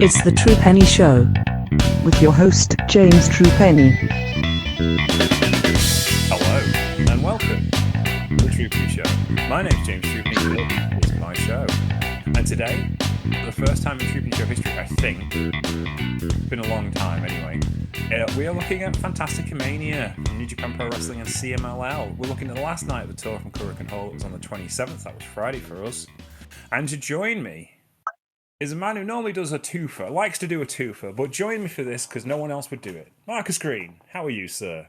It's the Truepenny Show with your host, James Truepenny. Hello, and welcome to the Truepenny Show. My name's James Truepenny, it's my show. And today, for the first time in Truepenny Show history, I think, it's been a long time anyway, we are looking at Fantastica Mania, New Japan Pro Wrestling and CMLL. We're looking at the last night of the tour from Kurikan Hall. It was on the 27th, that was Friday for us. And to join me is a man who normally does a twofer, likes to do a twofer, but join me for this because no one else would do it. Marcus Green, how are you, sir?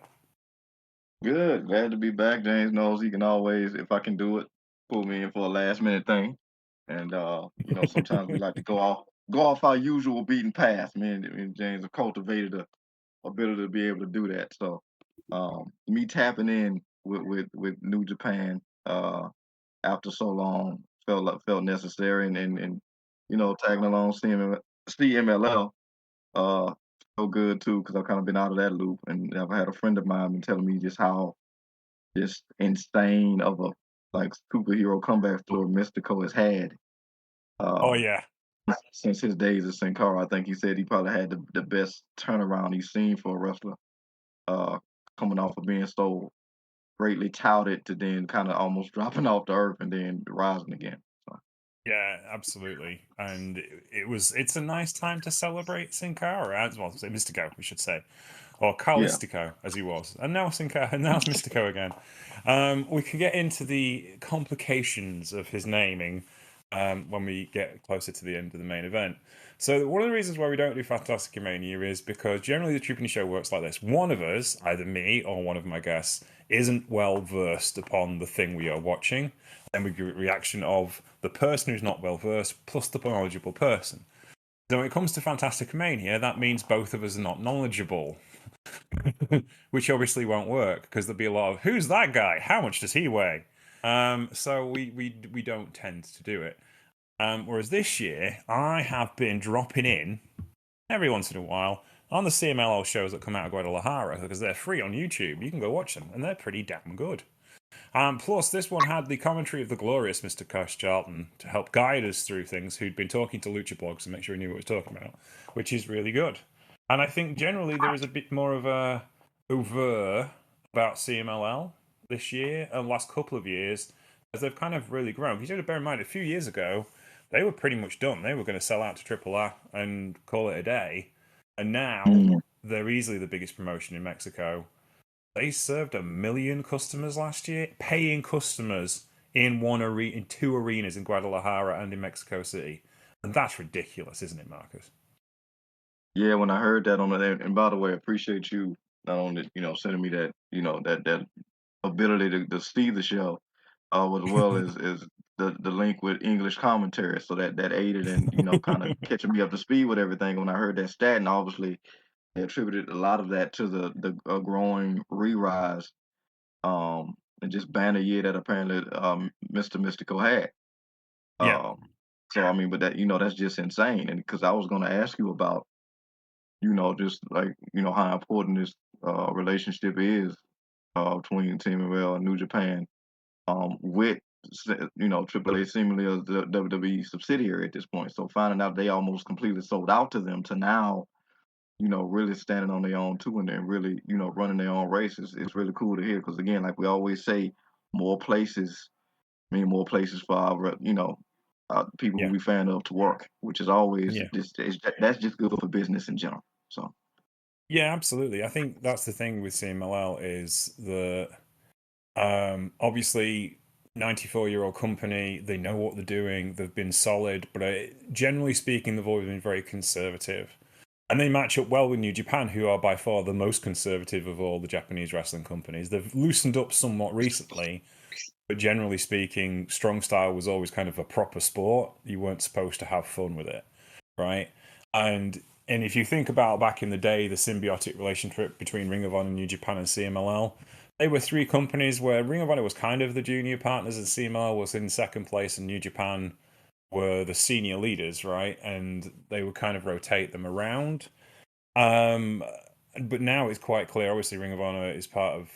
Good. Glad to be back. James knows he can always, if I can do it, pull me in for a last minute thing. And sometimes we like to go off our usual beaten path. Me and James have cultivated a ability to be able to do that. So me tapping in with New Japan after so long felt necessary and tagging along CMLL so good too, because I've kind of been out of that loop, and I've had a friend of mine been telling me just how just insane of a superhero comeback story Mistico has had Oh, um, yeah. since his days at Sin Cara. I think he said he probably had the best turnaround he's seen for a wrestler, uh, coming off of being so greatly touted to then kind of almost dropping off the earth and then rising again. So, Yeah, absolutely. And it's a nice time to celebrate Sin Cara, as well, Mistico, we should say. Or yeah. Carlistico, as he was. And now Sin Cara, and now it's Mistico again. We can get into the complications of his naming when we get closer to the end of the main event. So one of the reasons why we don't do Fantastica Mania is because generally the Truepenny Show works like this. One of us, either me or one of my guests, isn't well versed upon the thing we are watching. Then we give a reaction of the person who's not well versed plus the knowledgeable person. So when it comes to Fantastica Mania, that means both of us are not knowledgeable. Which obviously won't work because there'll be a lot of who's that guy? How much does he weigh? So we don't tend to do it. Whereas this year, I have been dropping in every once in a while on the CMLL shows that come out of Guadalajara because they're free on YouTube. You can go watch them, and they're pretty damn good. Plus, this one had the commentary of the glorious Mr. Cash Charlton to help guide us through things, who'd been talking to Lucha blogs and make sure he knew what he was talking about, which is really good. And I think generally there is a bit more of a over about CMLL this year and last couple of years as they've kind of really grown. Because you have to bear in mind, a few years ago, they were pretty much done. They were going to sell out to Triple R and call it a day. And now they're easily the biggest promotion in Mexico. They served 1 million customers last year, paying customers in in 2 arenas in Guadalajara and in Mexico City. And that's ridiculous, isn't it, Marcus? Yeah, when I heard that on the and by the way, I appreciate you not only sending me that that ability to see the show, as well as the link with English commentary, so that aided in kind of catching me up to speed with everything. When I heard that stat, and obviously they attributed a lot of that to the growing re-rise, and just banner year that apparently Mr. Mystico had. Yeah. So I mean, but that's just insane. And because I was going to ask you about just like how important this relationship is between Team ML and New Japan, with AAA seemingly as the WWE subsidiary at this point. So finding out they almost completely sold out to them to now, really standing on their own too, and then really, running their own races. It's really cool to hear because again, like we always say, more places mean more places for our, people who Yeah. we fan of to work, which is always Yeah. that's just good for business in general. So. Yeah, absolutely. I think that's the thing with CMLL is the obviously 94-year-old company, they know what they're doing, they've been solid, but generally speaking, they've always been very conservative. And they match up well with New Japan, who are by far the most conservative of all the Japanese wrestling companies. They've loosened up somewhat recently, but generally speaking, strong style was always kind of a proper sport. You weren't supposed to have fun with it, right? And if you think about back in the day, the symbiotic relationship between Ring of Honor, New Japan, and CMLL, they were 3 companies where Ring of Honor was kind of the junior partners, and CMLL was in second place, and New Japan were the senior leaders, right? And they would kind of rotate them around. But now it's quite clear. Obviously, Ring of Honor is part of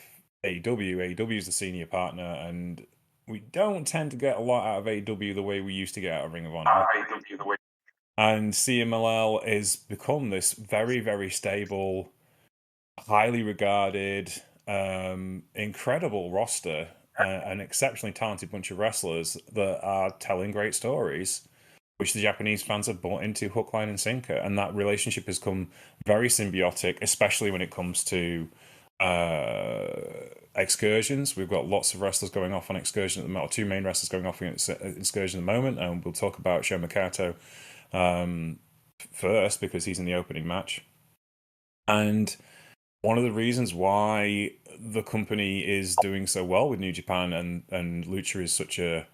AEW. AEW is the senior partner, and we don't tend to get a lot out of AEW the way we used to get out of Ring of Honor. And CMLL has become this very, very stable, highly regarded, incredible roster, an exceptionally talented bunch of wrestlers that are telling great stories, which the Japanese fans have bought into hook, line, and sinker. And that relationship has come very symbiotic, especially when it comes to excursions. We've got lots of wrestlers going off on excursion at the moment, or two main wrestlers going off on excursion at the moment, and we'll talk about Sho Makato first because he's in the opening match. And one of the reasons why the company is doing so well with New Japan and Lucha is such a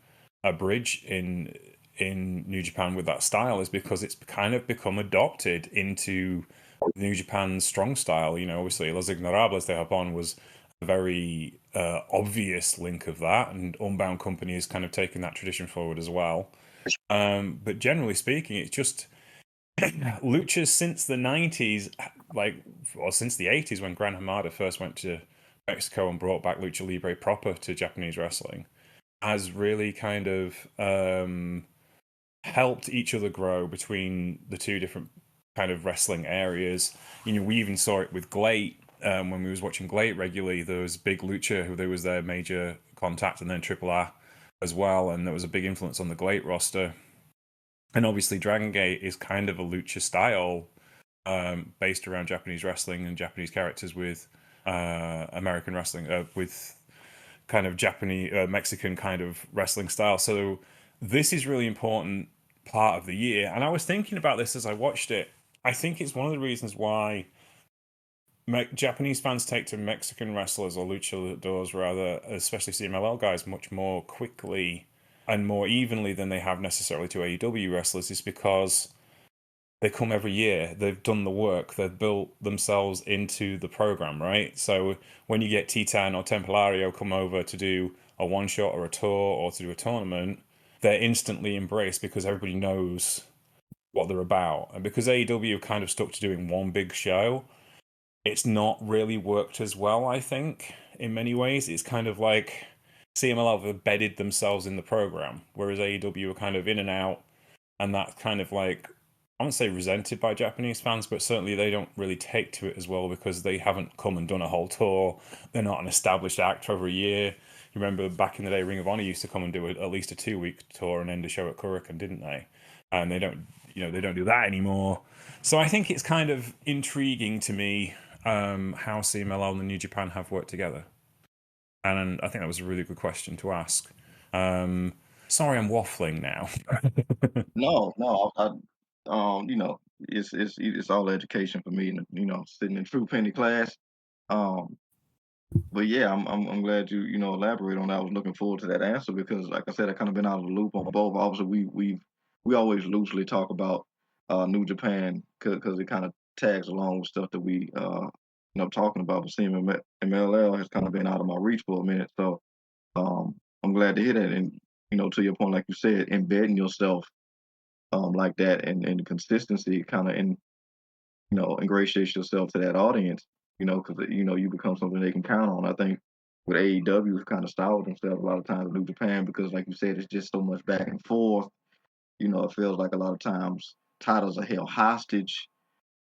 bridge in New Japan with that style is because it's kind of become adopted into New Japan's strong style. You know, obviously Los Ignorables de Japón was a very obvious link of that, and Unbound Company has kind of taken that tradition forward as well. But generally speaking, it's just Lucha since the 90s, or since the 80s when Gran Hamada first went to Mexico and brought back Lucha Libre proper to Japanese wrestling, has really kind of helped each other grow between the two different kind of wrestling areas. You know, we even saw it with Glate when we was watching Glate regularly. There was Big Lucha, who there was their major contact, and then Triple A as well, and there was a big influence on the Glate roster. And obviously Dragon Gate is kind of a lucha style based around Japanese wrestling and Japanese characters with American wrestling, with kind of Japanese, Mexican kind of wrestling style. So this is really important part of the year. And I was thinking about this as I watched it. I think it's one of the reasons why Japanese fans take to Mexican wrestlers, or luchadors rather, especially CMLL guys, much more quickly and more evenly than they have necessarily to AEW wrestlers, is because they come every year. They've done the work. They've built themselves into the program, right? So when you get Titan or Templario come over to do a one-shot or a tour or to do a tournament, they're instantly embraced because everybody knows what they're about. And because AEW kind of stuck to doing one big show, it's not really worked as well, I think, in many ways. It's kind of like CMLL have embedded themselves in the program, whereas AEW are kind of in and out, and that's kind of like, I wouldn't say resented by Japanese fans, but certainly they don't really take to it as well because they haven't come and done a whole tour. They're not an established act for over a year. You remember back in the day, Ring of Honor used to come and do at least a 2-week tour and end a show at Korakuen, didn't they? And they don't do that anymore. So I think it's kind of intriguing to me how CMLL and the New Japan have worked together. And I think that was a really good question to ask. Sorry, I'm waffling now. No, you know, it's all education for me, you know, sitting in Truepenny class. Um, but yeah, I'm glad you elaborate on that. I was looking forward to that answer because, like I said, I kind of been out of the loop on both. Obviously, we always loosely talk about New Japan because it kind of tags along with stuff that we talking about. But CMLL has kind of been out of my reach for a minute, so I'm glad to hear that. And to your point, like you said, embedding yourself like that and consistency kind of ingratiate yourself to that audience, because you become something they can count on. I think with AEW, it's kind of styled themselves a lot of times in New Japan because, like you said, it's just so much back and forth. It feels like a lot of times titles are held hostage,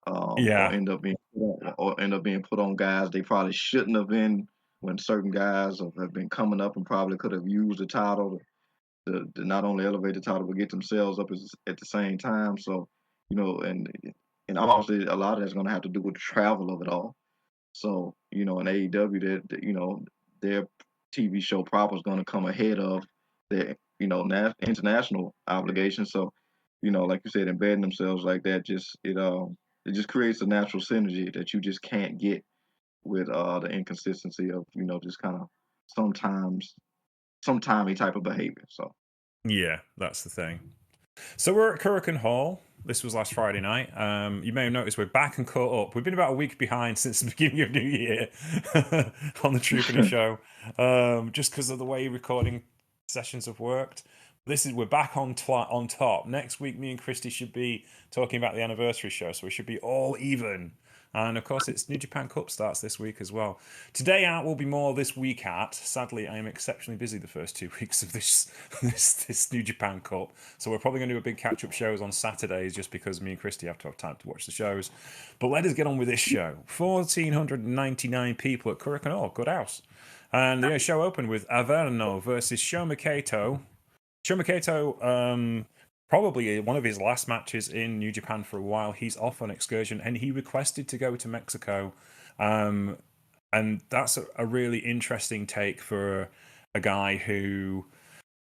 or Yeah. end up being put on guys they probably shouldn't have been. When certain guys have been coming up and probably could have used the title to not only elevate the title but get themselves up at the same time. So, and obviously a lot of that's going to have to do with the travel of it all. So, in AEW, their TV show proper is going to come ahead of their international obligations. So, like you said, embedding themselves like that it just creates a natural synergy that you just can't get with the inconsistency of just kind of sometimes some timey type of behavior. So. Yeah, that's the thing. So we're at Korakuen Hall. This was last Friday night. You may have noticed we're back and caught up. We've been about a week behind since the beginning of New Year on the Truepenny Show, just because of the way recording sessions have worked. We're back on top. Next week, me and Christy should be talking about the anniversary show, so we should be all even And of course, it's New Japan Cup starts this week as well. Today out will be more this week at. Sadly, I am exceptionally busy the first 2 weeks of this New Japan Cup. So we're probably going to do a big catch-up shows on Saturdays just because me and Christy have to have time to watch the shows. But let us get on with this show. 1,499 people at Kurikan Hall. Good house. And the show opened with Averno versus Shoma Kato. Shoma Kato, probably one of his last matches in New Japan for a while. He's off on excursion and he requested to go to Mexico. And that's a really interesting take for a guy who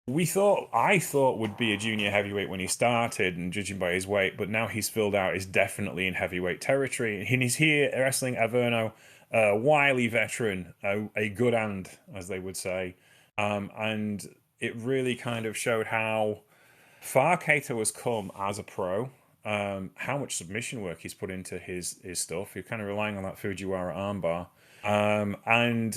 I thought would be a junior heavyweight when he started, and judging by his weight, but now he's filled out, is definitely in heavyweight territory. And he's here wrestling Averno, a wily veteran, a good hand, as they would say. And it really kind of showed how far Kato has come as a pro, how much submission work he's put into his stuff. You're kind of relying on that Fujiwara armbar. And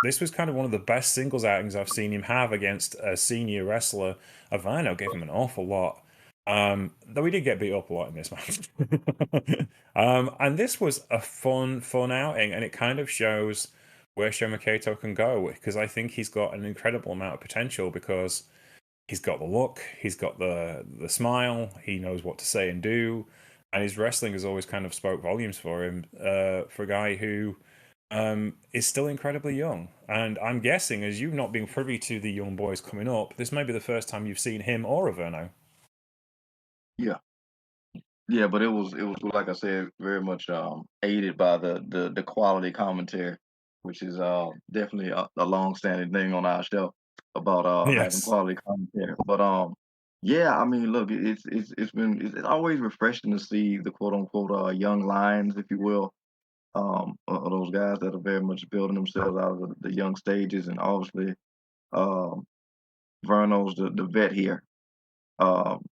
this was kind of one of the best singles outings I've seen him have against a senior wrestler. Averno gave him an awful lot. Though he did get beat up a lot in this match. And this was a fun outing, and it kind of shows where Shoma Kato can go, because I think he's got an incredible amount of potential, because he's got the look, he's got the smile, he knows what to say and do, and his wrestling has always kind of spoke volumes for him, for a guy who is still incredibly young. And I'm guessing, as you've not been privy to the young boys coming up, this may be the first time you've seen him or Averno. Yeah, but it was like I said, very much aided by the quality commentary, which is definitely a long-standing thing on our show about having Yes. quality commentary. But yeah, I mean, look, it's always refreshing to see the quote unquote young lions, if you will, of those guys that are very much building themselves out of the young stages, and obviously um, Verno's the vet here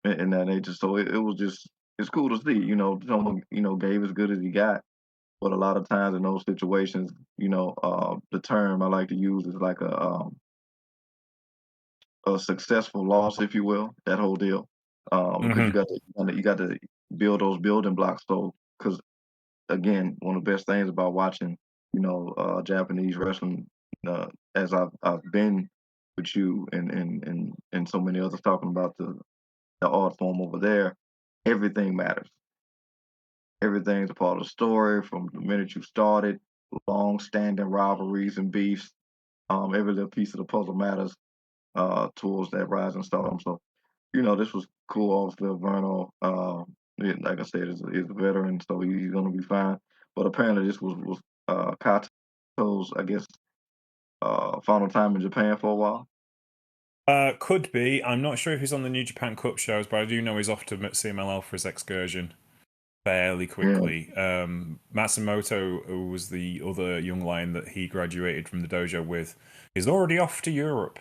in that nature. So it was just it's cool to see. Someone gave as good as he got, but a lot of times in those situations, the term I like to use is like a successful loss, if you will, that whole deal, because you got to build those building blocks. So because again, one of the best things about watching Japanese wrestling, as I've been with you and so many others talking about the art form over there, everything matters. Everything's a part of the story from the minute you started, long-standing rivalries and beefs. Every little piece of the puzzle matters towards that rising stardom. So, this was cool. Obviously, Verno, like I said, is a veteran, so he's going to be fine. But apparently, this was Kato's, I guess, final time in Japan for a while. Could be. I'm not sure if he's on the New Japan Cup shows, but I do know he's off to CMLL for his excursion fairly quickly. Matsumoto, who was the other young lion that he graduated from the dojo with, is already off to Europe.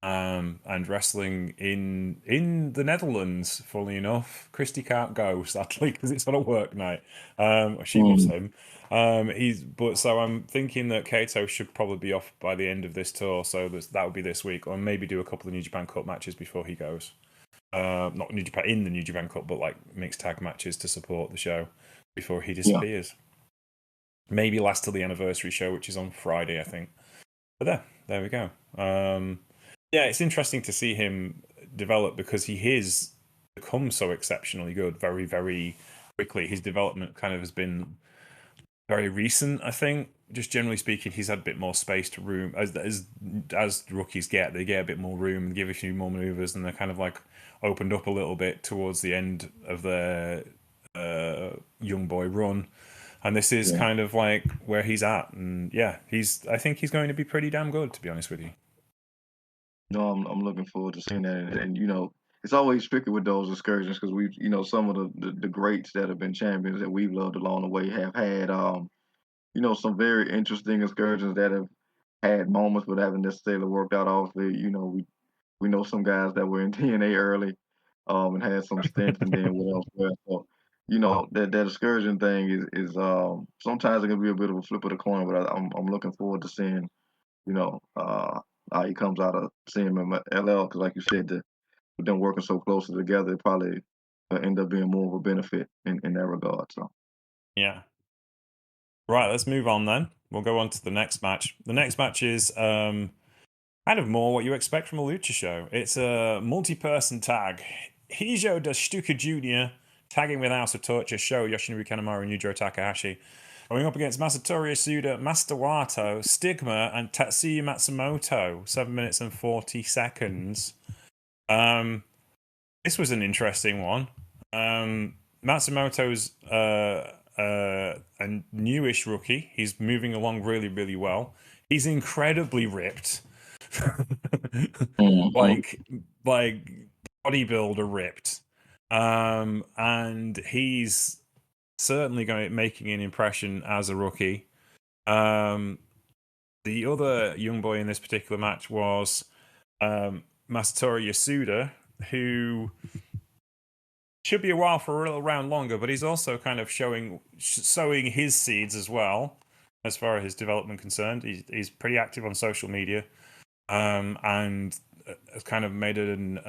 And wrestling in the Netherlands, funnily enough. Christy can't go, sadly, because it's on a work night. She loves him. So I'm thinking that Kato should probably be off by the end of this tour, so that would be this week, or maybe do a couple of New Japan Cup matches before he goes. Not New Japan in the New Japan Cup, but like mixed tag matches to support the show before he disappears. Maybe last till the anniversary show, which is on Friday, I think. But there we go. Yeah, it's interesting to see him develop, because he has become so exceptionally good very, very quickly. His development kind of has been very recent, I think. Just generally speaking, he's had a bit more space to room. As rookies they get a bit more room and give a few more maneuvers, and they're kind of like opened up a little bit towards the end of their young boy run. And this is kind of like where he's at. And yeah, I think he's going to be pretty damn good, to be honest with you. No, I'm looking forward to seeing that, and it's always tricky with those excursions because we've, some of the greats that have been champions that we've loved along the way have had, some very interesting excursions that have had moments but haven't necessarily worked out. Obviously, we know some guys that were in TNA early, and had some stints, and then went elsewhere. So, that excursion thing is sometimes it can be a bit of a flip of the coin, but I'm looking forward to seeing, how he comes out of CMLL, because like you said, with them working so closely together, it probably end up being more of a benefit in that regard. So Yeah. Right, let's move on then. We'll go on to the next match. The next match is kind of more what you expect from a lucha show. It's a multi-person tag. Hijo da Stuka Jr. tagging with House of Torture, Sho, Yoshinori Kanemaru, and Yujiro Takahashi. Going up against Masatori Yasuda, Master Wato, Stigma, and Tatsuya Matsumoto. 7 minutes and 40 seconds. This was an interesting one. Matsumoto's a newish rookie. He's moving along really, really well. He's incredibly ripped. like bodybuilder ripped. And he's certainly making an impression as a rookie. The other young boy in this particular match was Masatori Yasuda, who should be a while for a little round longer, but he's also kind of sowing his seeds as well, as far as his development concerned. He's pretty active on social media, and has kind of made an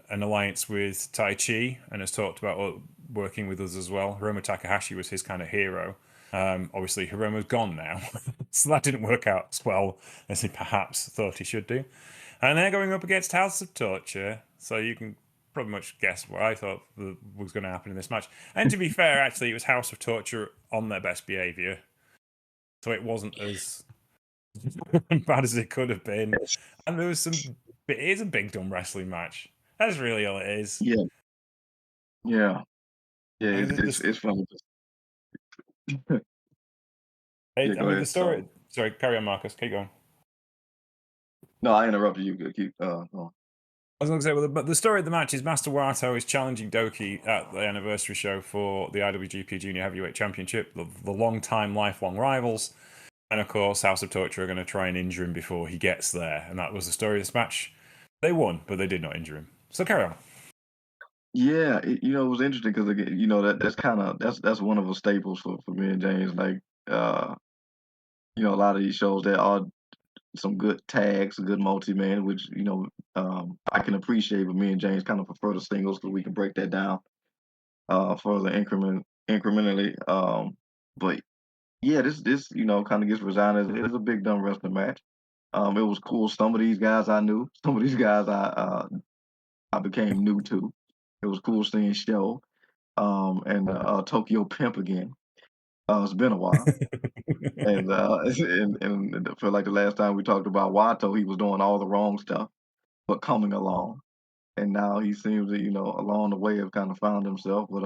alliance with Tai Chi, and has talked about working with us as well. Hiromu Takahashi was his kind of hero. Obviously, Hiromu's gone now, so that didn't work out as well as he perhaps thought he should do. And they're going up against House of Torture, so you can pretty much guess what I thought was going to happen in this match. And to be fair, actually, it was House of Torture on their best behavior, so it wasn't as bad as it could have been. And there was it is a big dumb wrestling match. That's really all it is. Yeah. Yeah. Yeah, I mean, it's funny. Yeah, go the ahead. story. Sorry, carry on, Marcus. Keep going. No, I interrupted you. Keep going. I was going to say, well, but the story of the match is Master Wato is challenging Doki at the anniversary show for the IWGP Junior Heavyweight Championship, the long-time, lifelong rivals. And of course, House of Torture are going to try and injure him before he gets there. And that was the story of this match. They won, but they did not injure him. So carry on. Yeah, it was interesting because again, that's one of the staples for me and James. Like, a lot of these shows there are some good tags, good multi-man, which I can appreciate. But me and James kind of prefer the singles because we can break that down further incrementally. But yeah, this kind of gets resigned. It is a big dumb wrestling match. It was cool. Some of these guys I knew. Some of these guys I became new to. It was cool seeing Show and Tokyo Pimp again. It's been a while. And and I feel like the last time we talked about Wato, he was doing all the wrong stuff, but coming along. And now he seems to, along the way have kind of found himself, but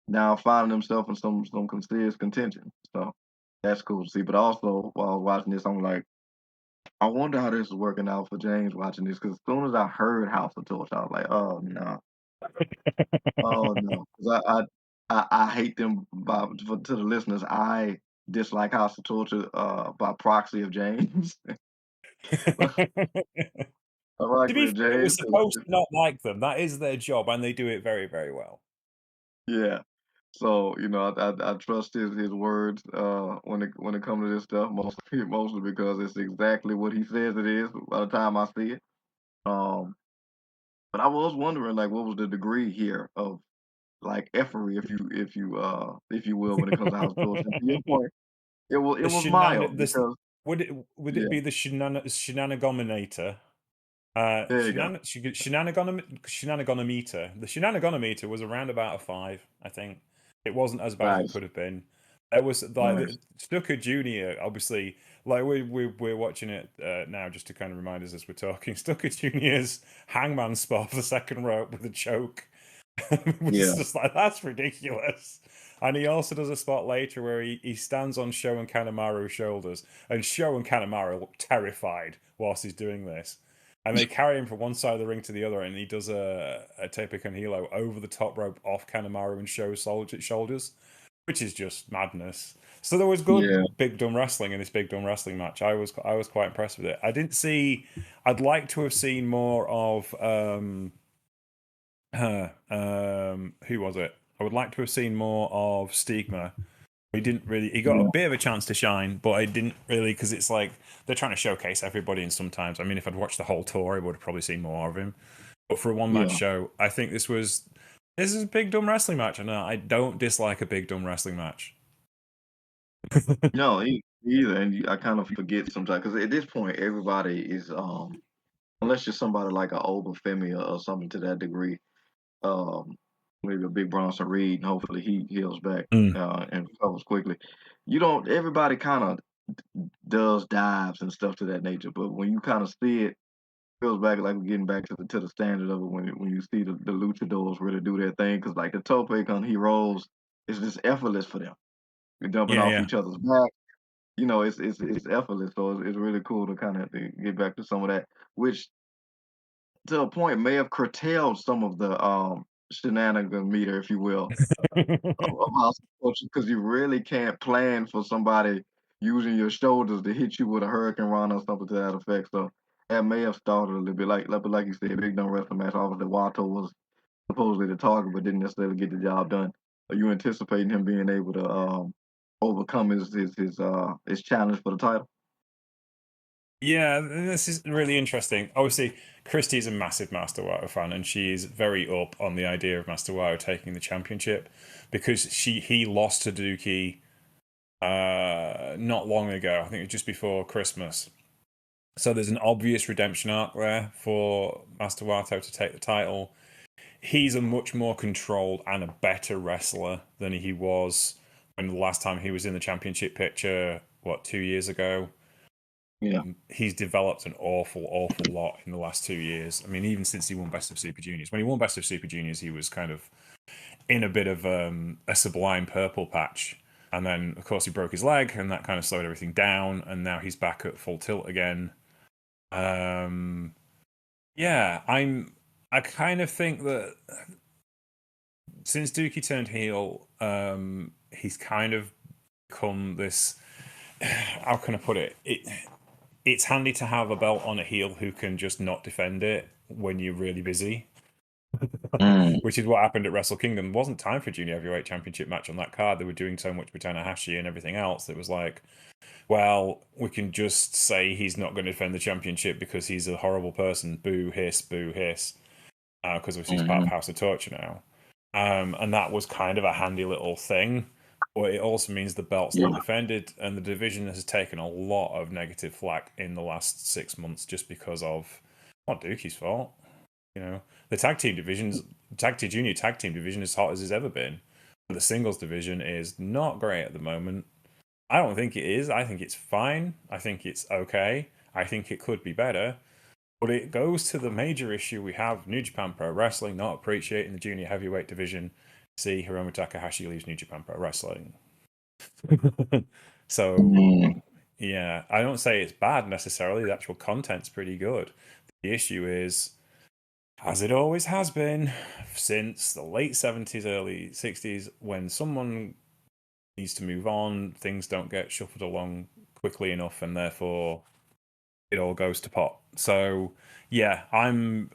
now finding himself in some serious contention. So that's cool to see. But also while I was watching this, I'm like, I wonder how this is working out for James watching this, because as soon as I heard House of Torch, I was like, oh no. Oh no. 'Cause I hate them to the listeners. I dislike House of Torture by proxy of James. To be Ironically, fair, we're James. supposed to not like them. That is their job, and they do it very, very well. Yeah. So, I trust his words when it comes to this stuff, mostly because it's exactly what he says it is by the time I see it. Um, but I was wondering, like, what was the degree here of like effery, if you will, when it comes to House of Torture. To your point, it The was mild because would it yeah, be the shenanigominator? there you go. Shenanigonometer. The shenanigonometer was around about a 5, I think. It wasn't as bad as it Nice, could have been. There was like nice. Stuka Junior. Obviously, like we're watching it now just to kind of remind us as we're talking. Stuka Junior's hangman spot for the second rope with a choke was Yeah, just like, that's ridiculous. And he also does a spot later where he stands on Sho and Kanemaru's shoulders, and Sho and Kanemaru look terrified whilst he's doing this. And they carry him from one side of the ring to the other, and he does a Tepe con hilo over the top rope off Kanemaru and Sho's shoulders, which is just madness. So there was good yeah, big dumb wrestling in this big dumb wrestling match. I was quite impressed with it. I didn't see. I'd like to have seen more of who was it? I would like to have seen more of Stigma. He didn't really. He got a yeah, bit of a chance to shine, but I didn't really, because it's like they're trying to showcase everybody. And sometimes, I mean, if I'd watched the whole tour, I would have probably seen more of him. But for a one-match yeah, show, I think this was This is a big dumb wrestling match, and I don't dislike a big dumb wrestling match. No, either, and I kind of forget sometimes because at this point everybody is unless you're somebody like a Obafemi or something to that degree, um, maybe a big Bronson Reed, and hopefully he heals back Mm. and recovers quickly. You don't. Everybody kind of does dives and stuff to that nature, but when you kind of see it, feels back like we're getting back to the standard of it when you see the luchadors really do their thing because like the tope con he rolls, it's just effortless for them. You're jumping Yeah, off yeah. each other's back. You know, it's effortless, so it's really cool to kind of get back to some of that, which to a point may have curtailed some of the shenanigan meter, if you will, of house culture, because you really can't plan for somebody using your shoulders to hit you with a hurricane run or something to that effect. So that may have started a little bit, like you said, big dumb wrestling match. Obviously, Wato was supposedly the target, but didn't necessarily get the job done. Are you anticipating him being able to overcome his challenge for the title? Yeah, this is really interesting. Obviously, Christie's a massive Master Wato fan, and she's very up on the idea of Master Wato taking the championship because he lost to Dookie not long ago. I think it was just before Christmas. So there's an obvious redemption arc there for Master Wato to take the title. He's a much more controlled and a better wrestler than he was when the last time he was in the championship picture, what, 2 years ago. Yeah. He's developed an awful lot in the last 2 years. I mean, even since he won Best of Super Juniors. When he won Best of Super Juniors, he was kind of in a bit of a sublime purple patch. And then, of course, he broke his leg, and that kind of slowed everything down. And now he's back at full tilt again. Yeah, I kind of think that since Dookie turned heel, he's kind of become this. How can I put it? It's handy to have a belt on a heel who can just not defend it when you're really busy, Mm. which is what happened at Wrestle Kingdom. There wasn't time for a junior heavyweight championship match on that card. They were doing so much with Tanahashi and everything else. It was like, well, we can just say he's not going to defend the championship because he's a horrible person. Boo hiss, boo hiss. Because obviously he's part of Mhm. House of Torture now. And that was kind of a handy little thing. But it also means the belt's Yeah. not defended, and the division has taken a lot of negative flack in the last 6 months just because of not Dookie's fault. You know, the junior tag team division, is hot as it's ever been. But the singles division is not great at the moment. I don't think it is. I think it's fine. I think it's okay. I think it could be better. But it goes to the major issue we have New Japan Pro Wrestling not appreciating the junior heavyweight division. See, Hiromu Takahashi leaves New Japan Pro Wrestling. So, Mm. yeah, I don't say it's bad necessarily. The actual content's pretty good. The issue is, as it always has been since the late 70s, early 60s, when someone needs to move on, things don't get shuffled along quickly enough, and therefore it all goes to pot. So yeah, I'm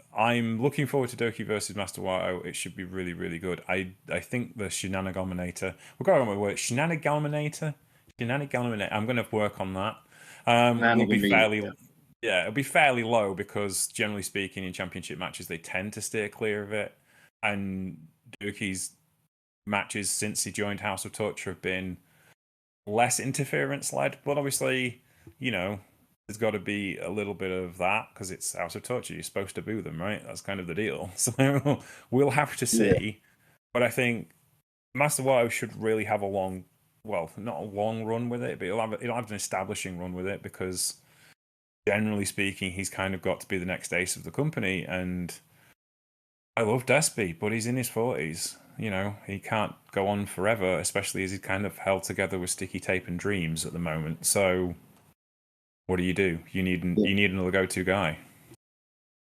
looking forward to Doki versus Master Wato. It should be really good. I think the Shenanigaminator. We're going on with word Shenanigaminator. Shenanigaminator. I'm going to work on that. Will be fairly. Yeah, it'll be fairly low because generally speaking, in championship matches they tend to steer clear of it, and Doki's matches since he joined House of Torture have been less interference led, but obviously, you know, there's got to be a little bit of that because it's House of Torture. You're supposed to boo them, right? That's kind of the deal. So we'll have to Yeah. see. But I think Master Wato should really have a long, well, not a long run with it, but he'll have an establishing run with it because generally speaking, he's kind of got to be the next ace of the company. And I love Despy, but he's in his 40s. You know, he can't go on forever, especially as he's kind of held together with sticky tape and dreams at the moment. So, what do? You need another go-to guy.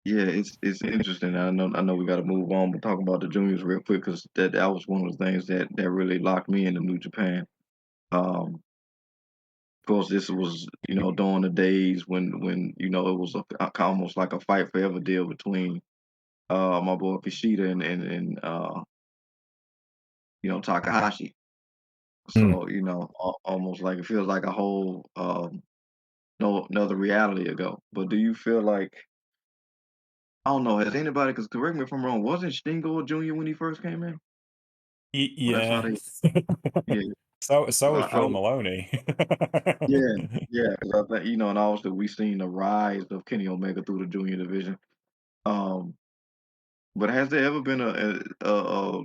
Yeah, it's interesting. I know we got to move on, but talk about the juniors real quick because that was one of the things that really locked me into New Japan. Of course, this was during the days when it was almost like a fight forever deal between my boy Kushida and Takahashi. Hmm. So almost like it feels like a whole no another reality ago. But do you feel like I don't know. Has anybody? Because correct me if I'm wrong. Wasn't Stingo a junior when he first came in? Well, that's how Yeah. they. Yeah. So 'Cause was Phil I Maloney. yeah, yeah. Because I think and also we seen the rise of Kenny Omega through the junior division. Um, but has there ever been a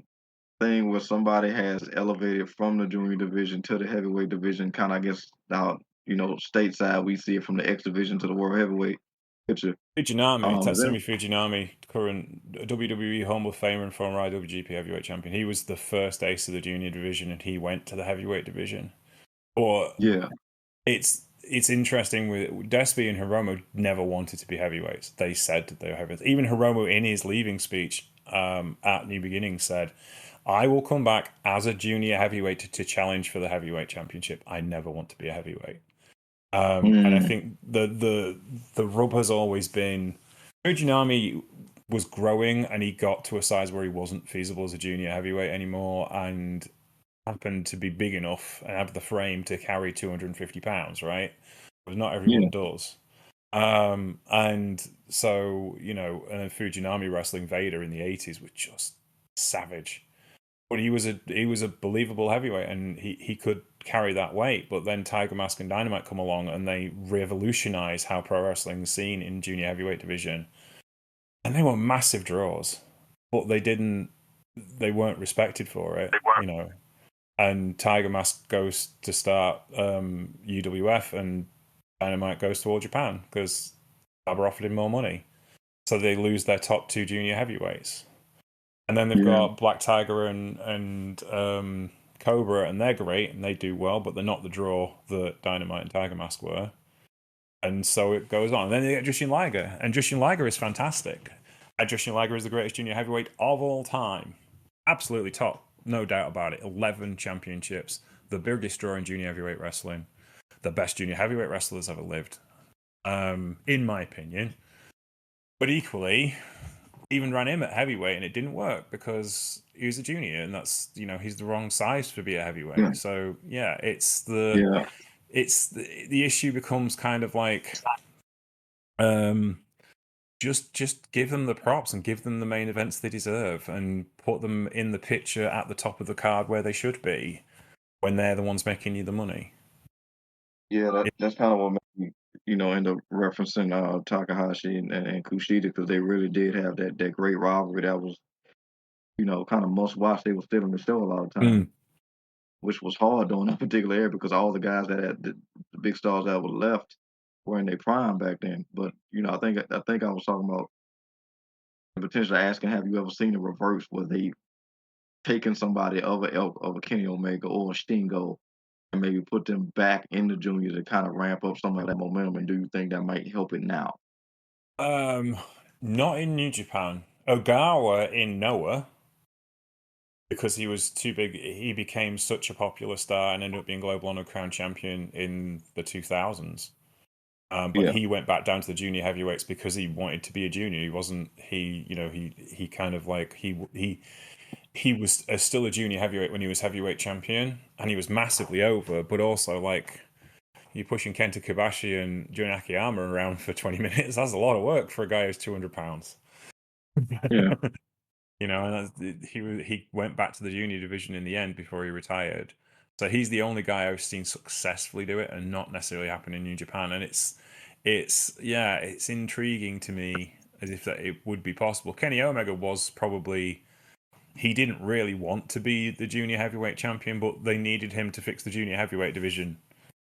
thing where somebody has elevated from the junior division to the heavyweight division? Kind of, I guess, now stateside we see it from the X division to the world heavyweight picture. Fujinami, Is there, Tatsumi Fujinami, current WWE Hall of Famer and former IWGP Heavyweight Champion. He was the first ace of the junior division, and he went to the heavyweight division. Or yeah, it's interesting with Despy and Hiromu never wanted to be heavyweights. They said that they were heavyweights. Even Hiromu in his leaving speech at New Beginnings said, "I will come back as a junior heavyweight to challenge for the heavyweight championship. I never want to be a heavyweight." And I mm, think the rub has always been Fujinami was growing, and he got to a size where he wasn't feasible as a junior heavyweight anymore, and happened to be big enough and have the frame to carry 250 pounds, right? But not yeah, everyone does. And so, and then Fujinami wrestling Vader in the 80s was just savage. But he was a believable heavyweight, and he could carry that weight. But then Tiger Mask and Dynamite come along, and they revolutionize how pro wrestling is seen in junior heavyweight division, and they were massive draws, but they weren't respected for it. And Tiger Mask goes to start UWF, and Dynamite goes to All Japan because Baba offered him more money. So they lose their top two junior heavyweights. And then they've yeah, got Black Tiger and Cobra, and they're great and they do well, but they're not the draw that Dynamite and Tiger Mask were. And so it goes on. And then they get Jushin Liger, and Jushin Liger is fantastic. And Jushin Liger is the greatest junior heavyweight of all time. Absolutely top, no doubt about it. 11 championships, the biggest draw in junior heavyweight wrestling, the best junior heavyweight wrestlers ever lived, in my opinion. But equally, even ran him at heavyweight and it didn't work because he was a junior, and that's he's the wrong size to be a yeah, heavyweight. So yeah, yeah, the issue becomes kind of like um just give them the props and give them the main events they deserve, and put them in the picture at the top of the card where they should be when they're the ones making you the money. yeah. That's kind of what made me, end up referencing Takahashi and Kushida, because they really did have that great rivalry that was kind of must watch. They were still in the show a lot of time, Mm. which was hard during that particular era because all the guys that had the big stars that were left were in their prime back then. But I think I was talking about potentially asking, have you ever seen a reverse where they taken somebody of a Kenny Omega or a Stingo and maybe put them back in the junior to kind of ramp up some of that momentum? And do you think that might help it now? Um, Not in New Japan. Ogawa in Noah, because he was too big. He became such a popular star and ended up being Global Honor Crown Champion in the 2000s. But Yeah, he went back down to the junior heavyweights because he wanted to be a junior. He wasn't. He kind of like he was still a junior heavyweight when he was heavyweight champion, and he was massively over. But also, like, you're pushing Kenta Kobashi and Jun Akiyama around for 20 minutes. That's a lot of work for a guy who's 200 pounds. yeah, And he went back to the junior division in the end before he retired. So he's the only guy I've seen successfully do it, and not necessarily happen in New Japan. And it's intriguing to me as if that it would be possible. Kenny Omega was probably, he didn't really want to be the junior heavyweight champion, but they needed him to fix the junior heavyweight division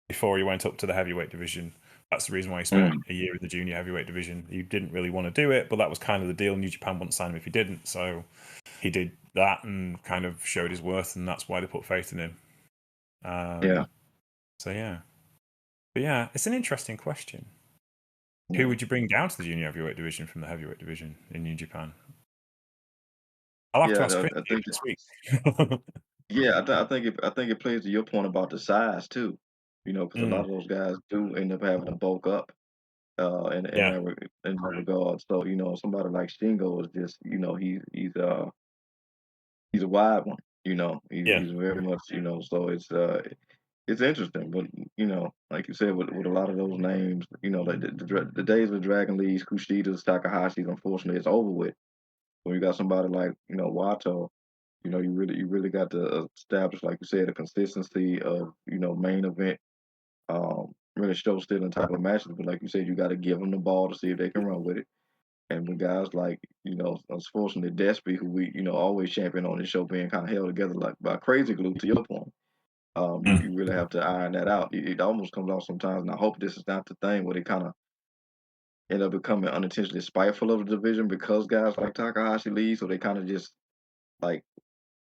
before he went up to the heavyweight division. That's the reason why he spent mm, a year in the junior heavyweight division. He didn't really want to do it, but that was kind of the deal. New Japan wouldn't sign him if he didn't. So he did that and kind of showed his worth, and that's why they put faith in him. yeah, So yeah. But yeah, it's an interesting question. yeah. Who would you bring down to the junior heavyweight division from the heavyweight division in New Japan? I'll have to Yeah, ask Quinn I think. next week. Yeah, I think it plays to your point about the size too. Because a lot Mm, of those guys do end up having to bulk up in yeah. that regard. So somebody like Stingo is just he's a wide one. He's Yeah. he's very much. So it's it's interesting, but like you said, with a lot of those names, like the days of Dragon Lee's, Kushidas, Takahashi's, unfortunately, it's over with. When you got somebody like Wato, you really got to establish, like you said, a consistency of main event, really show stealing type of matches. But like you said, you got to give them the ball to see if they can run with it. And when guys like unfortunately Despy, who we always champion on this show, being kind of held together like by crazy glue, to your point. You really have to iron that out. It almost comes off sometimes, and I hope this is not the thing where they kind of end up becoming unintentionally spiteful of the division because guys like Takahashi leave, so they kind of just like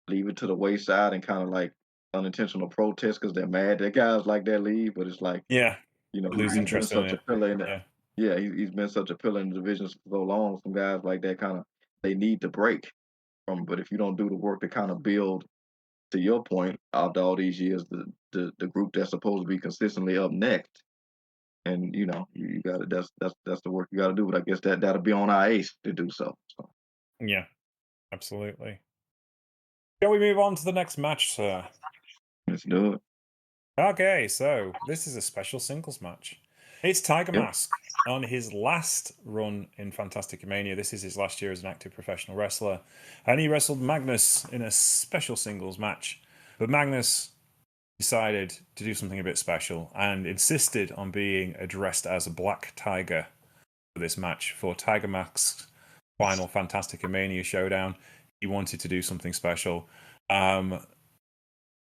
leave it to the wayside and kind of like unintentional protest because they're mad that guys like that leave. But it's like Yeah, lose he's been interest in such a it. pillar in that. Yeah, Yeah, he's been such a pillar in the division for so long. Some guys like that kind of they need to break from. But if you don't do the work to kind of build, to your point, after all these years, the group that's supposed to be consistently up next, and you got to that's the work you got to do. But I guess that'll be on our ace to do so. yeah, absolutely. Shall we move on to the next match, sir? Let's do it. Okay, so this is a special singles match. It's Tiger Yep. Mask on his last run in Fantastamania. This is his last year as an active professional wrestler. And he wrestled Magnus in a special singles match. But Magnus decided to do something a bit special and insisted on being addressed as a Black Tiger for this match for Tiger Mask's final Fantastamania showdown. He wanted to do something special.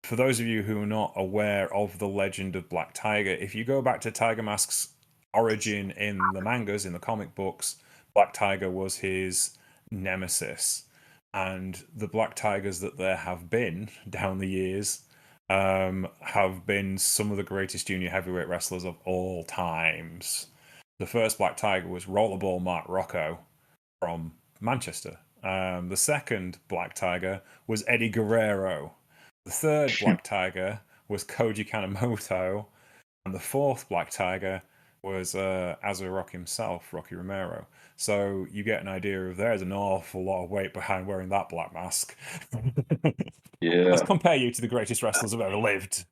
For those of you who are not aware of the legend of Black Tiger, if you go back to Tiger Mask's origin in the mangas, in the comic books, Black Tiger was his nemesis. And the Black Tigers that there have been down the years have been some of the greatest junior heavyweight wrestlers of all times. The first Black Tiger was Rollerball Mark Rocco from Manchester. The second Black Tiger was Eddie Guerrero. The third Black Tiger was Koji Kanemoto, and the fourth Black Tiger was Azur Rock himself, Rocky Romero. So you get an idea of there's an awful lot of weight behind wearing that black mask. Yeah. Let's compare you to the greatest wrestlers who've ever lived.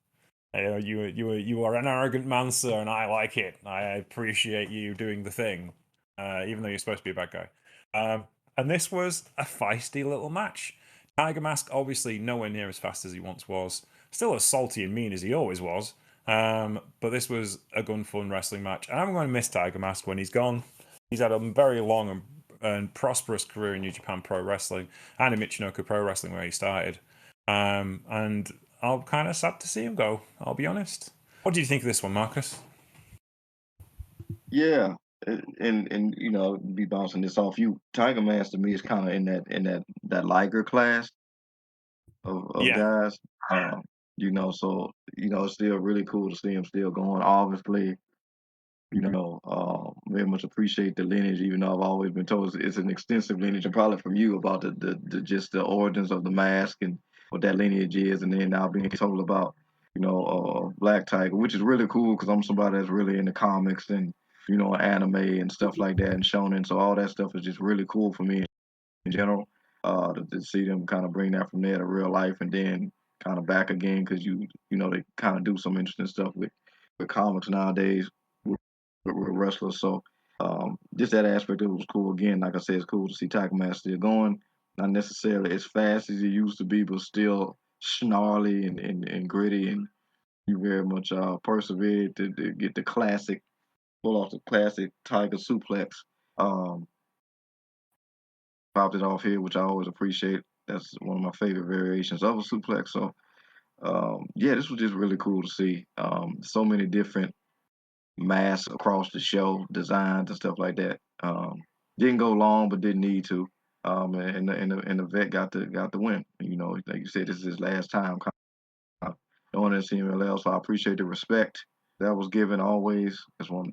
You are an arrogant man, sir, and I like it. I appreciate you doing the thing, even though you're supposed to be a bad guy. And this was a feisty little match. Tiger Mask, obviously nowhere near as fast as he once was. Still as salty and mean as he always was. But this was a gun fun wrestling match. And I'm going to miss Tiger Mask when he's gone. He's had a very long and prosperous career in New Japan Pro Wrestling and in Michinoku Pro Wrestling where he started. And I'm kind of sad to see him go, I'll be honest. What do you think of this one, Marcus? Yeah, and be bouncing this off you. Tiger Mask to me is kind of in that Liger class of Yeah. guys. So it's still really cool to see him still going. Obviously, very much appreciate the lineage, even though I've always been told it's an extensive lineage, and probably from you about the just the origins of the mask and what that lineage is, and then now being told about Black Tiger, which is really cool because I'm somebody that's really into comics and anime and stuff like that and shonen, so all that stuff is just really cool for me in general. To see them kind of bring that from there to real life and then kind of back again because they kind of do some interesting stuff with comics nowadays with wrestlers. So just that aspect of it was cool. Again, like I said, it's cool to see Tiger Mask still going. Not necessarily as fast as he used to be, but still snarly and gritty. And you very much persevered to get the classic, pull off the classic Tiger suplex. Popped it off here, which I always appreciate. That's one of my favorite variations of a suplex. So yeah, this was just really cool to see. So many different masks across the show, designs and stuff like that. Didn't go long, but didn't need to. And the vet got the win. Like you said, this is his last time going in CMLL, so I appreciate the respect that was given always. Just one,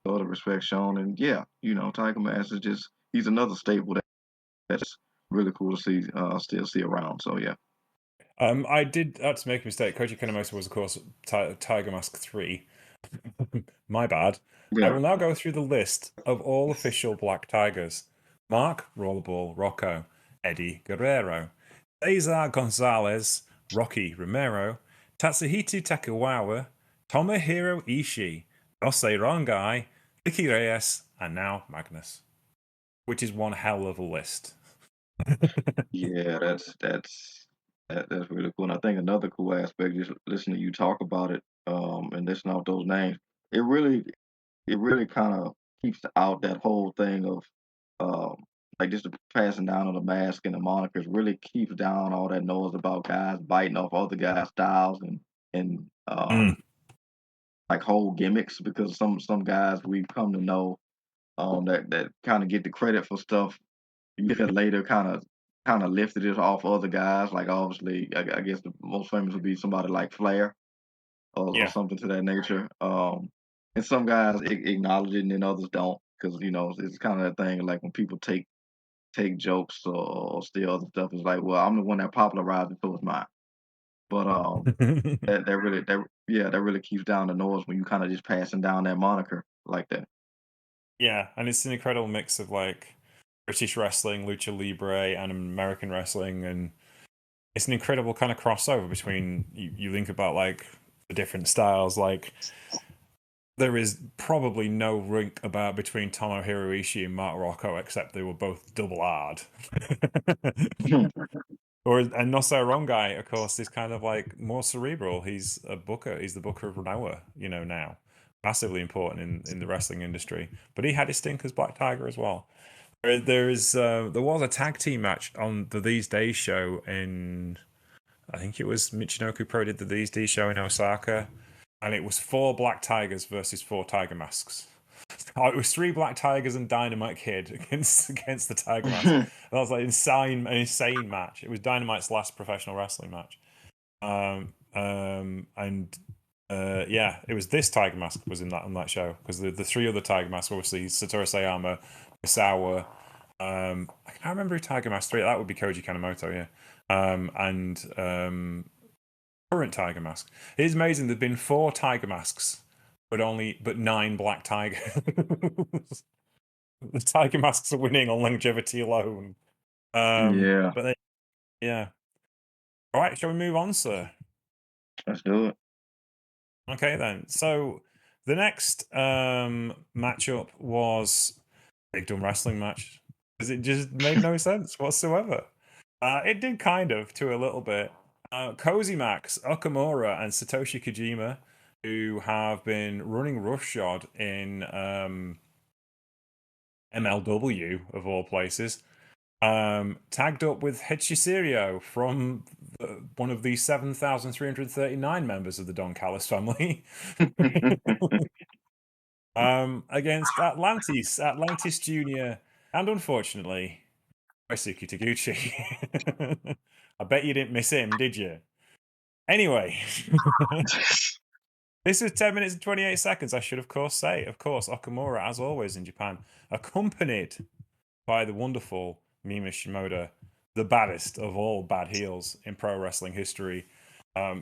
all the respect shown, and yeah, Tiger Mask is he's another staple that's really cool to see, still see around. So yeah. I did have to make a mistake. Koji Kanemoto was, of course, Tiger Mask 3. My bad. Yeah. I will now go through the list of all official Black Tigers. Mark Rollerball Rocco, Eddie Guerrero, Cesar Gonzalez, Rocky Romero, Tatsuhito Takiwawa, Tomohiro Ishii, Osei Rongai, Vicky Reyes, and now Magnus, which is one hell of a list. Yeah, that's really cool. And I think another cool aspect, just listening to you talk about it, and listening out those names, it really kind of keeps out that whole thing of, like just the passing down of the mask and the monikers really keeps down all that noise about guys biting off other guys' styles and like whole gimmicks, because some guys we've come to know that kind of get the credit for stuff years later, kind of lifted it off other guys. Like obviously, I guess the most famous would be somebody like Flair or Yeah. something to that nature. And some guys acknowledge it, and then others don't, because it's kind of that thing like when people take jokes or steal other stuff. It's like, well, I'm the one that popularized it, so it's mine. But that really keeps down the noise when you kind of just passing down that moniker like that. Yeah, and it's an incredible mix of like British wrestling, lucha libre, and American wrestling, and it's an incredible kind of crossover between you think about like the different styles. Like there is probably no rink about between Tomohiro Ishii and Mark Rocco, except they were both double R'd. And Nosso Rongai, of course, is kind of like more cerebral. He's a booker. He's the booker of Noah, now. Massively important in the wrestling industry. But he had his stink as Black Tiger as well. There was a tag team match on the These Days show in, I think it was Michinoku Pro did the These Days show in Osaka, and it was 4 Black Tigers versus 4 Tiger Masks. Oh, it was 3 Black Tigers and Dynamite Kid against the Tiger Mask. That was like an insane match. It was Dynamite's last professional wrestling match. Yeah, it was this Tiger Mask was on that show, because the 3 other Tiger Masks, obviously Satoru Sayama, Misawa, I can't remember who Tiger Mask 3. That would be Koji Kanemoto, yeah. Current Tiger Mask. It is amazing. There've been 4 Tiger Masks, but 9 Black Tigers. The Tiger Masks are winning on longevity alone. Yeah, Yeah. All right, shall we move on, sir? let's do it. Okay, then. So the next matchup was Big Dumb Wrestling match, because it just made no sense whatsoever. It did kind of, to a little bit. Cozy Max, Okamura, and Satoshi Kojima, who have been running roughshod in MLW, of all places, tagged up with Hechisirio from one of the 7,339 members of the Don Callis family. Against Atlantis Jr., and unfortunately, Daisuke Taguchi. I bet you didn't miss him, did you? Anyway, this was 10 minutes and 28 seconds. I should, of course, say, Okamura, as always in Japan, accompanied by the wonderful Mima Shimoda, the baddest of all bad heels in pro wrestling history.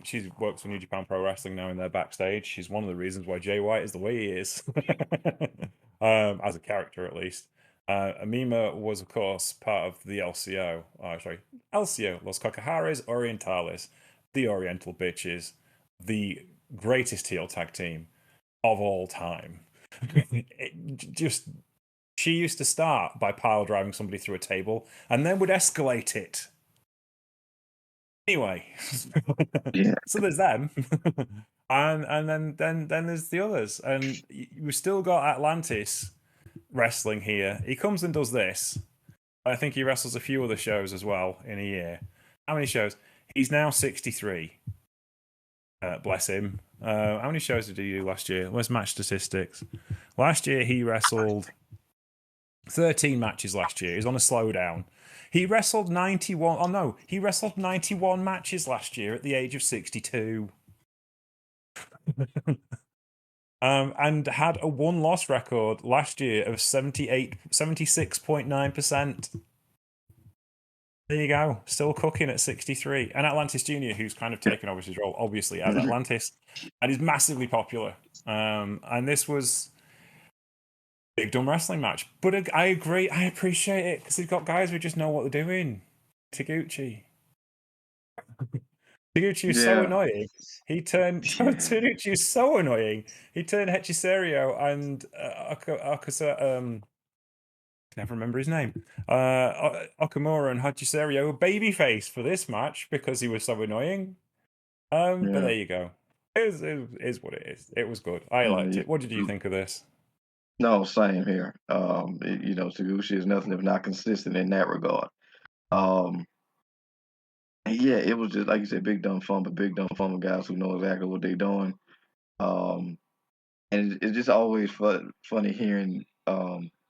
She works for New Japan Pro Wrestling now in their backstage. She's one of the reasons why Jay White is the way he is, as a character at least. Amima was, of course, part of the LCO. LCO, Los Cocahares Orientales, the Oriental Bitches, the greatest heel tag team of all time. She used to start by pile driving somebody through a table and then would escalate it. Anyway, Yeah. so there's them, and then there's the others, and we've still got Atlantis wrestling here. He comes and does this. I think he wrestles a few other shows as well in a year. How many shows? He's now 63. Bless him. How many shows did he do last year? Where's match statistics? Last year he wrestled 13 matches last year. He's on a slowdown. He wrestled 91. Oh no, he wrestled 91 matches last year at the age of 62. And had a 1-loss record last year of 76.9%. There you go. Still cooking at 63. And Atlantis Jr., who's kind of taken over his role, obviously, as Atlantis, and is massively popular. And this was Big Dumb Wrestling match. But I agree, I appreciate it, because they've got guys who just know what they're doing. Taguchi. Taguchi is so Yeah, annoying. He turned Taguchi is so annoying. He turned Hechiserio and Akasa never remember his name. Okamura and Hechiserio babyface for this match because he was so annoying. But yeah. there you go. It is what it is. It was good. I liked Yeah. it. What did you think of this? No, same here. Taguchi is nothing if not consistent in that regard. Um, yeah, it was just like you said, big dumb fun, but big dumb fun with guys who know exactly what they're doing. Um, and it's just always funny hearing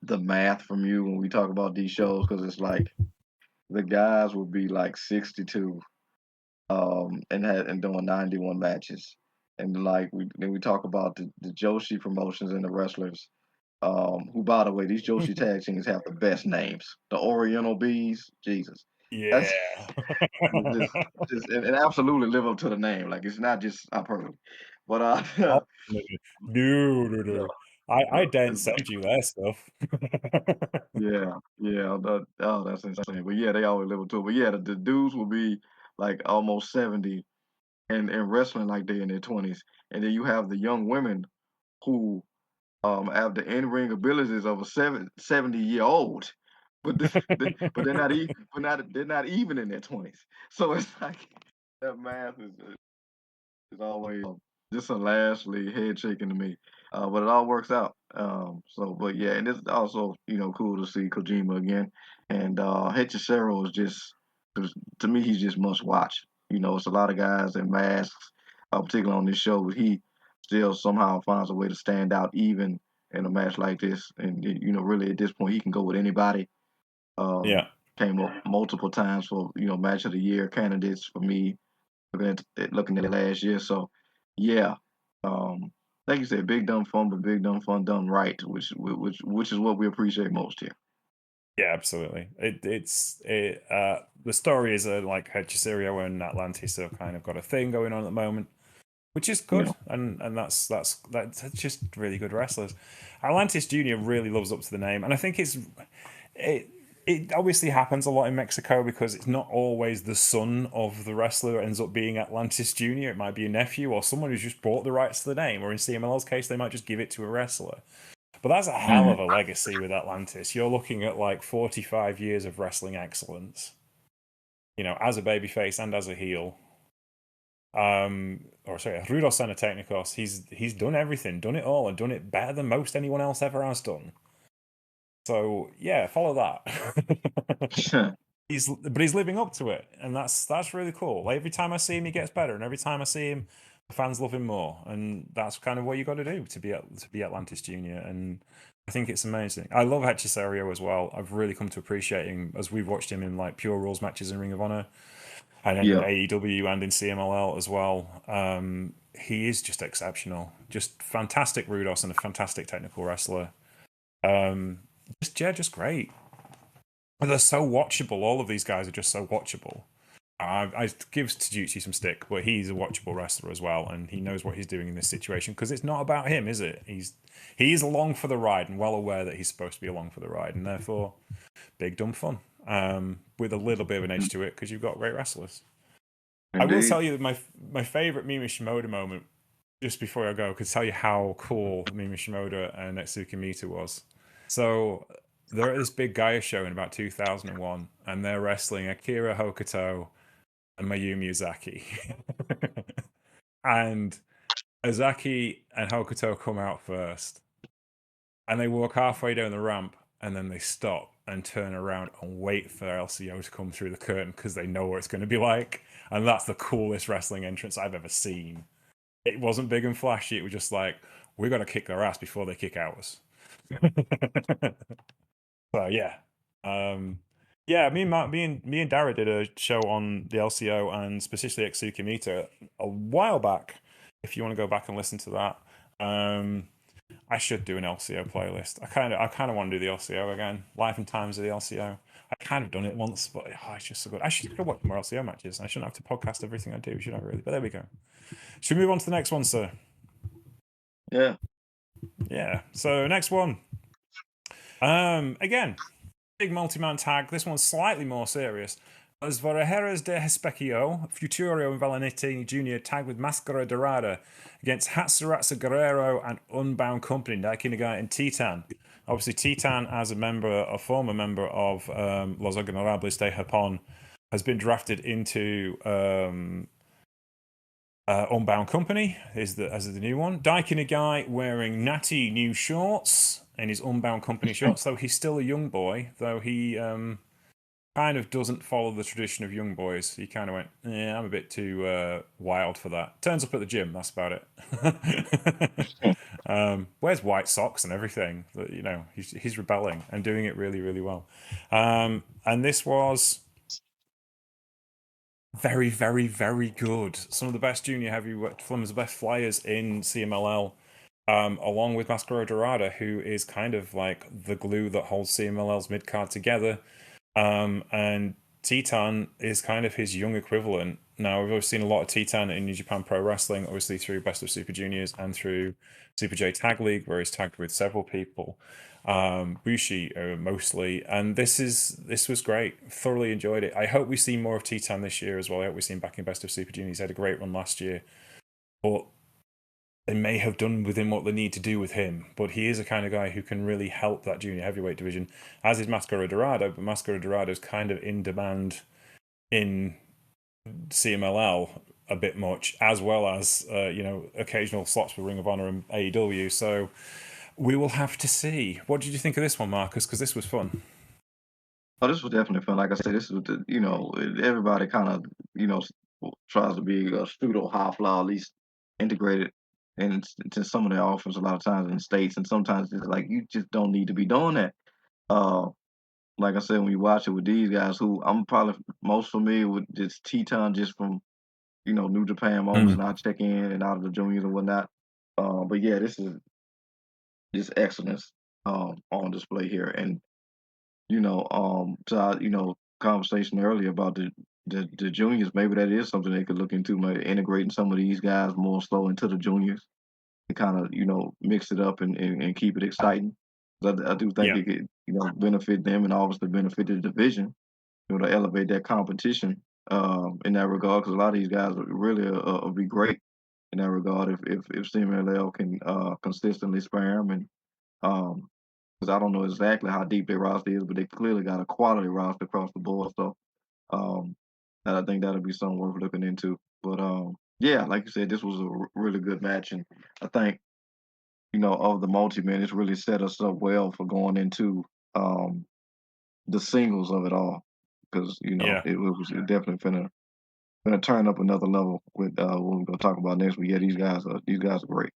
the math from you when we talk about these shows because it's like the guys will be like 62 and doing 91 matches. And like we talk about the Joshi promotions and the wrestlers. Who by the way, these Joshi tag teams have the best names. The Oriental Bees, Jesus. That's Yeah. and absolutely live up to the name. Like it's not just hyperbole. But Oh, no, no, no, no, no. I daren't it's, send you their stuff. yeah, that's insane. But yeah, they always live up to it. But yeah, the dudes will be like almost 70 and wrestling like they in their 20s. And then you have the young women who have the in-ring abilities of a 70-year-old, but but they're not even in their 20s. So it's like that math is always just a lastly head shaking to me. But it all works out. But yeah, and it's also cool to see Kojima again, and Hechicero is to me he's just must watch. It's a lot of guys in masks, particularly on this show, but he still somehow finds a way to stand out even in a match like this. And really at this point he can go with anybody. Um, Yeah. Came up multiple times for match of the year candidates for me looking at it last year. So, yeah, um, like you said, big dumb fun, but big dumb fun done right, which is what we appreciate most here. Yeah, absolutely. The story is like Hechiserio and Atlantis have kind of got a thing going on at the moment, which is good, Yeah, and that's just really good wrestlers. Atlantis Jr. really lives up to the name, and I think it it obviously happens a lot in Mexico because it's not always the son of the wrestler that ends up being Atlantis Jr. It might be a nephew or someone who's just bought the rights to the name, or in CMLL's case, they might just give it to a wrestler. But that's a hell hmm of a legacy with Atlantis. You're looking at like 45 years of wrestling excellence, as a babyface and as a heel. Or sorry, Rudo Sanatechnikos, he's done everything, done it all, and done it better than most anyone else ever has done. So yeah, follow that. He's living up to it, and that's really cool. Like, every time I see him, he gets better, and every time I see him, the fans love him more, and that's kind of what you got to do to be Atlantis Junior. And I think it's amazing. I love Hechiserio as well. I've really come to appreciate him as we've watched him in like Pure Rules matches in Ring of Honor, and in yeah, AEW and in CMLL as well. He is just exceptional, just fantastic Rudos and a fantastic technical wrestler. Just great. And they're so watchable. All of these guys are just so watchable. I give Taguchi some stick, but he's a watchable wrestler as well, and he knows what he's doing in this situation because it's not about him, is it? He's along for the ride and well aware that he's supposed to be along for the ride, and therefore big dumb fun with a little bit of an edge to it because you've got great wrestlers. I will indeed. tell you that my favorite Mimi Shimoda moment, just before I go, could tell you how cool Mimi Shimoda and Netsuki Mita was. So they're at this big Gaia show in about 2001, and they're wrestling Akira Hokuto and Mayumi Uzaki. And Uzaki and Hokuto come out first, and they walk halfway down the ramp, and then they stop and turn around and wait for LCO to come through the curtain because they know what it's going to be like. And that's the coolest wrestling entrance I've ever seen. It wasn't big and flashy. It was just like, we're going to kick their ass before they kick ours. So yeah, um, yeah. Me and Dara did a show on the LCO and specifically Exuki Mita a while back. If you want to go back and listen to that, I should do an LCO playlist. I kind of want to do the LCO again. Life and Times of the LCO. I've kind of done it once, but it's just so good. I should go watch more LCO matches. I shouldn't have to podcast everything I do, should I really? But there we go. Should we move on to the next one, sir? Yeah, Yeah. So next one. Again, big multi-man tag. This one's slightly more serious. As Vorajeras de Hespecchio, Futurio and Valentini Jr. tagged with Mascara Dorada against Hatsuratsu Guerrero and Unbound Company, Naiki Nagai and Titan. Obviously, Titan, as a former member of Los Honorables de Japón, has been drafted into Unbound Company as the new one. Daiki Nagai wearing natty new shorts in his Unbound Company shorts, though he's still a young boy, though he kind of doesn't follow the tradition of young boys. He kind of went, yeah, I'm a bit too wild for that. Turns up at the gym, that's about it. Wears white socks and everything. But, you know, he's rebelling and doing it really, really well. And this was very, very, very good. Some of the best junior heavyweight, some of the best flyers in CMLL. Along with Mascara Dorada, who is kind of like the glue that holds CMLL's mid card together. And Titan is kind of his young equivalent. Now, we've always seen a lot of Titan in New Japan Pro Wrestling, obviously through Best of Super Juniors and through Super J Tag League, where he's tagged with several people, Bushi mostly. And this was great. Thoroughly enjoyed it. I hope we see more of Titan this year as well. I hope we see him back in Best of Super Juniors. He had a great run last year, but they may have done with him what they need to do with him, but he is a kind of guy who can really help that junior heavyweight division, as is Mascara Dorado, but Mascara Dorado is kind of in demand in CMLL a bit much, as well as, occasional slots for Ring of Honor and AEW, so we will have to see. What did you think of this one, Marcus? Because this was fun. Oh, this was definitely fun. Like I said, this was everybody kind of tries to be a pseudo high fly, at least integrated into some of their offers a lot of times in the States, and sometimes it's like you just don't need to be doing that. Uh, like I said, when you watch it with these guys, who I'm probably most familiar with, just Teton, just from New Japan moments, and I check in and out of the juniors and whatnot. But yeah, this is just excellence on display here, and to our, conversation earlier about the juniors, maybe that is something they could look into, maybe integrating some of these guys more so into the juniors to kind of, mix it up and keep it exciting. I do think Yeah, it could, benefit them and obviously benefit the division, to elevate that competition in that regard, because a lot of these guys would really be great in that regard if CMLL can consistently spare them and because I don't know exactly how deep their roster is, but they clearly got a quality roster across the board. So and I think that'll be something worth looking into. But yeah, like you said, this was a really good match, and I think of the multi-man, it's really set us up well for going into the singles of it all, because yeah. it was definitely gonna turn up another level with what we're gonna talk about next. But yeah, these guys are great.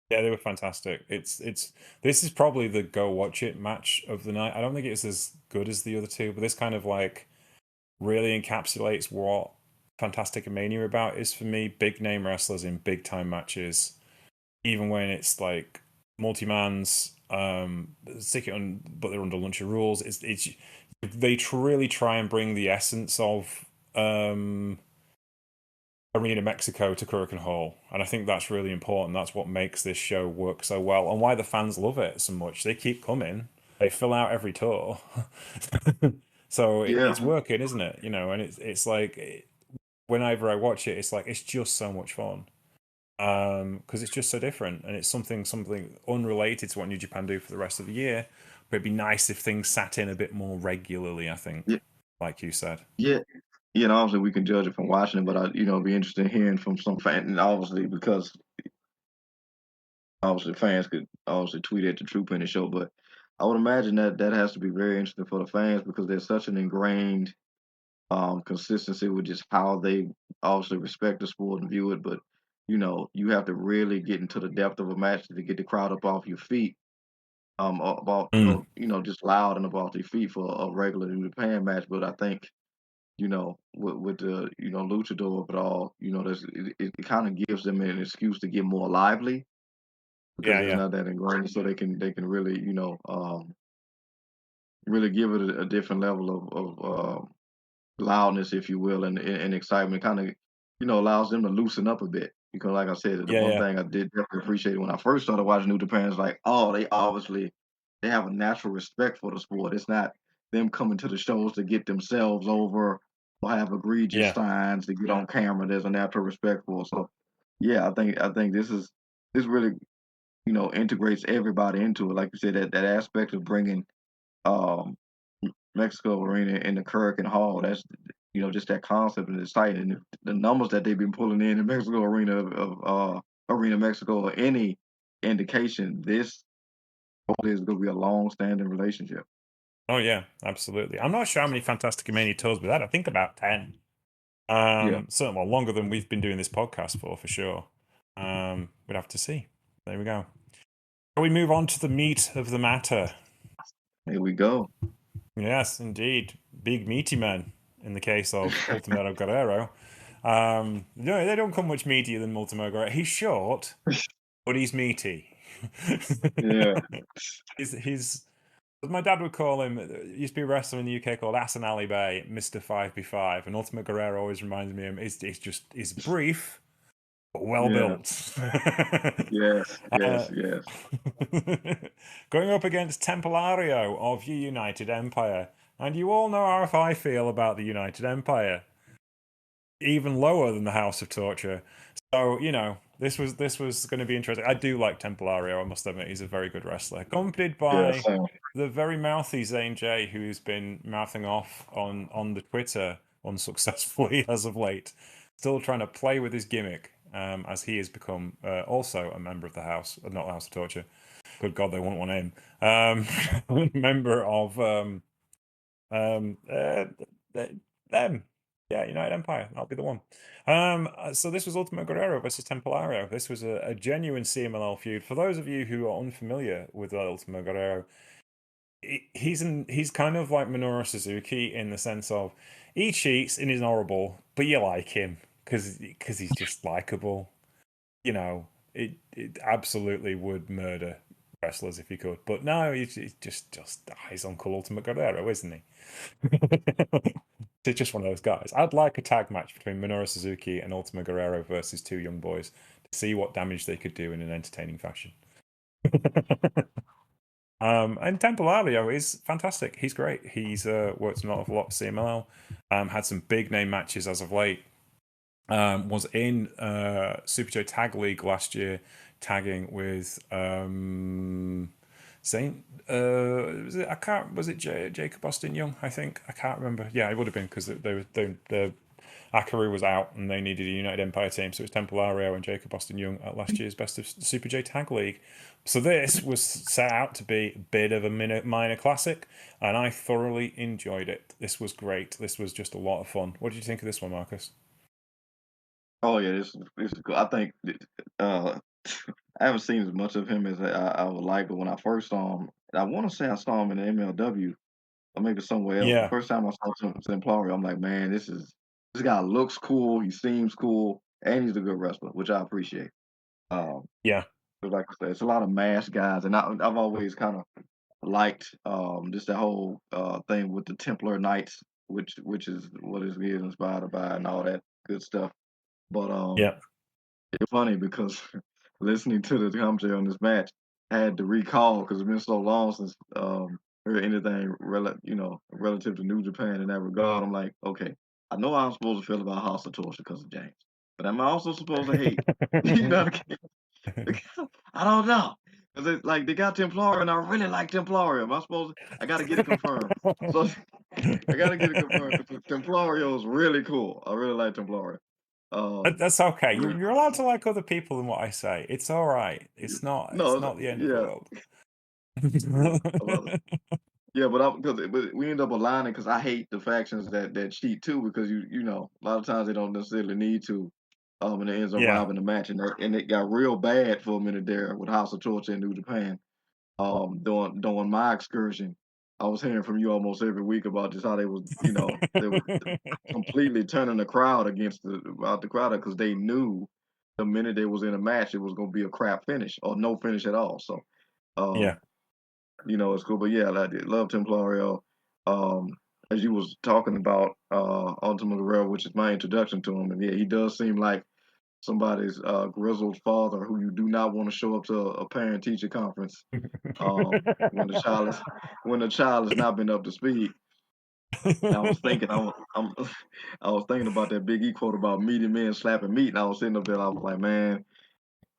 Yeah, they were fantastic. It's this is probably the go watch it match of the night. I don't think it's as good as the other two, but this kind of like really encapsulates what Fantastica Mania about is for me. Big name wrestlers in big time matches, even when it's like multi-mans, stick it on, but they're under Lucha rules. It's they really try and bring the essence of Arena Mexico to Kurikan Hall, and I think that's really important. That's what makes this show work so well, and why the fans love it so much. They keep coming. They fill out every tour, so Yeah, it's working, isn't it? And it's like whenever I watch it, it's like it's just so much fun because it's just so different, and it's something unrelated to what New Japan do for the rest of the year. But it'd be nice if things sat in a bit more regularly. I think, yeah, like you said. yeah. Yeah, and obviously we can judge it from watching it, but I, be interested in hearing from some fans, and obviously because obviously fans could obviously tweet at the Truepenny Show, but I would imagine that that has to be very interesting for the fans because there's such an ingrained consistency with just how they obviously respect the sport and view it, but you have to really get into the depth of a match to get the crowd up off your feet, about Mm. just loud and about their feet for a regular New Japan match. But I think with the luchador of it all, it kind of gives them an excuse to get more lively because Yeah, it's yeah, not that ingrained, so they can really really give it a different level of loudness, if you will, and excitement. Kind of allows them to loosen up a bit because, like I said, the yeah, one yeah. thing I did definitely appreciate when I first started watching New Japan is like, oh, they have a natural respect for the sport. It's not them coming to the shows to get themselves over or have egregious Yeah. signs to get on camera. There's a natural respect for. So yeah, I think this really integrates everybody into it. Like you said, that aspect of bringing um Mexico Arena into Kirk and Hall. That's just that concept and the site and the numbers that they've been pulling in Mexico Arena of Arena Mexico or any indication. This hopefully is going to be a long-standing relationship. Oh yeah, absolutely. I'm not sure how many Fantastamania tours we've had. I think about 10. Yeah, Certainly well, longer than we've been doing this podcast for sure. We'd have to see. There we go. Shall we move on to the meat of the matter? here we go. Yes, indeed. Big meaty man in the case of Ultimo Guerrero. No, they don't come much meatier than Ultimo Guerrero. He's short, but he's meaty. Yeah, He's my dad would call him, there used to be a wrestler in the UK called Asan Ali Bay, Mr. 5v5, and Ultimate Guerrero always reminds me of him. He's brief, but well yeah, built. yes, uh, yes, yes. going up against Templario of your United Empire. And you all know how I feel about the United Empire. Even lower than the House of Torture. So, this was going to be interesting. I do like Templario, I must admit. He's a very good wrestler. Accompanied Yeah, by same. the very mouthy Zane J, who's been mouthing off on the Twitter unsuccessfully as of late. Still trying to play with his gimmick, as he has become also a member of the House, not the House of Torture. Good God, they won't want him. Member of them. Yeah, United Empire. That'll be the one. So this was Ultimo Guerrero versus Templario. This was a genuine CMLL feud. For those of you who are unfamiliar with Ultimo Guerrero, he's kind of like Minoru Suzuki in the sense of he cheats and he's horrible, but you like him because he's just likable. It absolutely would murder wrestlers if he could, but no, he's just he's Uncle Ultimate Guerrero, isn't he? It's just one of those guys. I'd like a tag match between Minoru Suzuki and Ultimate Guerrero versus two young boys to see what damage they could do in an entertaining fashion. And Templario is fantastic. He's great. He's worked an awful lot for CMLL. Had some big name matches as of late. Was in Super Joe Tag League last year, tagging with Saint. Was it Jacob Austin Young? I think I can't remember. Yeah, it would have been because the Akaru was out and they needed a United Empire team, so it was Templario and Jacob Austin Young at last year's Best of Super J Tag League. So this was set out to be a bit of a minor classic, and I thoroughly enjoyed it. This was great. This was just a lot of fun. What did you think of this one, Marcus? Oh yeah, this is cool. I think uh, I haven't seen as much of him as I would like, but when I first saw him, I want to say I saw him in the MLW or maybe somewhere else. The Yeah, first time I saw Templario, I'm like, man, this guy looks cool. He seems cool, and he's a good wrestler, which I appreciate. Um, yeah, but like I said, it's a lot of masked guys, and I've always kind of liked just the whole thing with the Templar Knights, which is what is inspired by and all that good stuff. But yeah. it's funny because listening to the commentary on this match, I had to recall because it's been so long since heard anything relative to New Japan in that regard. I'm like, okay, I know how I'm supposed to feel about House of Torture because of James, but am I also supposed to hate? you know, I don't know. Cause it's like they got Templario, and I really like Templario. Am I supposed to? I got to get it confirmed. So I got to get it confirmed. 'Cause Templario is really cool. I really like Templario. That's okay. Really, You're allowed to like other people than what I say. It's all right. It's no, not the end of the yeah, world. yeah, but we end up aligning because I hate the factions that cheat too because a lot of times they don't necessarily need to, and it ends up Yeah, robbing the match and it got real bad for a minute there with House of Torture and New Japan. During my excursion, I was hearing from you almost every week about just how they were completely turning the crowd about the crowd because they knew the minute they was in a match it was going to be a crap finish or no finish at all. So, yeah. um, it's cool. But yeah, I did love Templario. Um, as you was talking about Ultimate Guerrero, which is my introduction to him, and yeah, he does seem like somebody's grizzled father who you do not want to show up to a parent teacher conference when the child has not been up to speed. And I was thinking, I was thinking about that Big E quote about meaty men slapping meat, and I was sitting up there, I was like, man,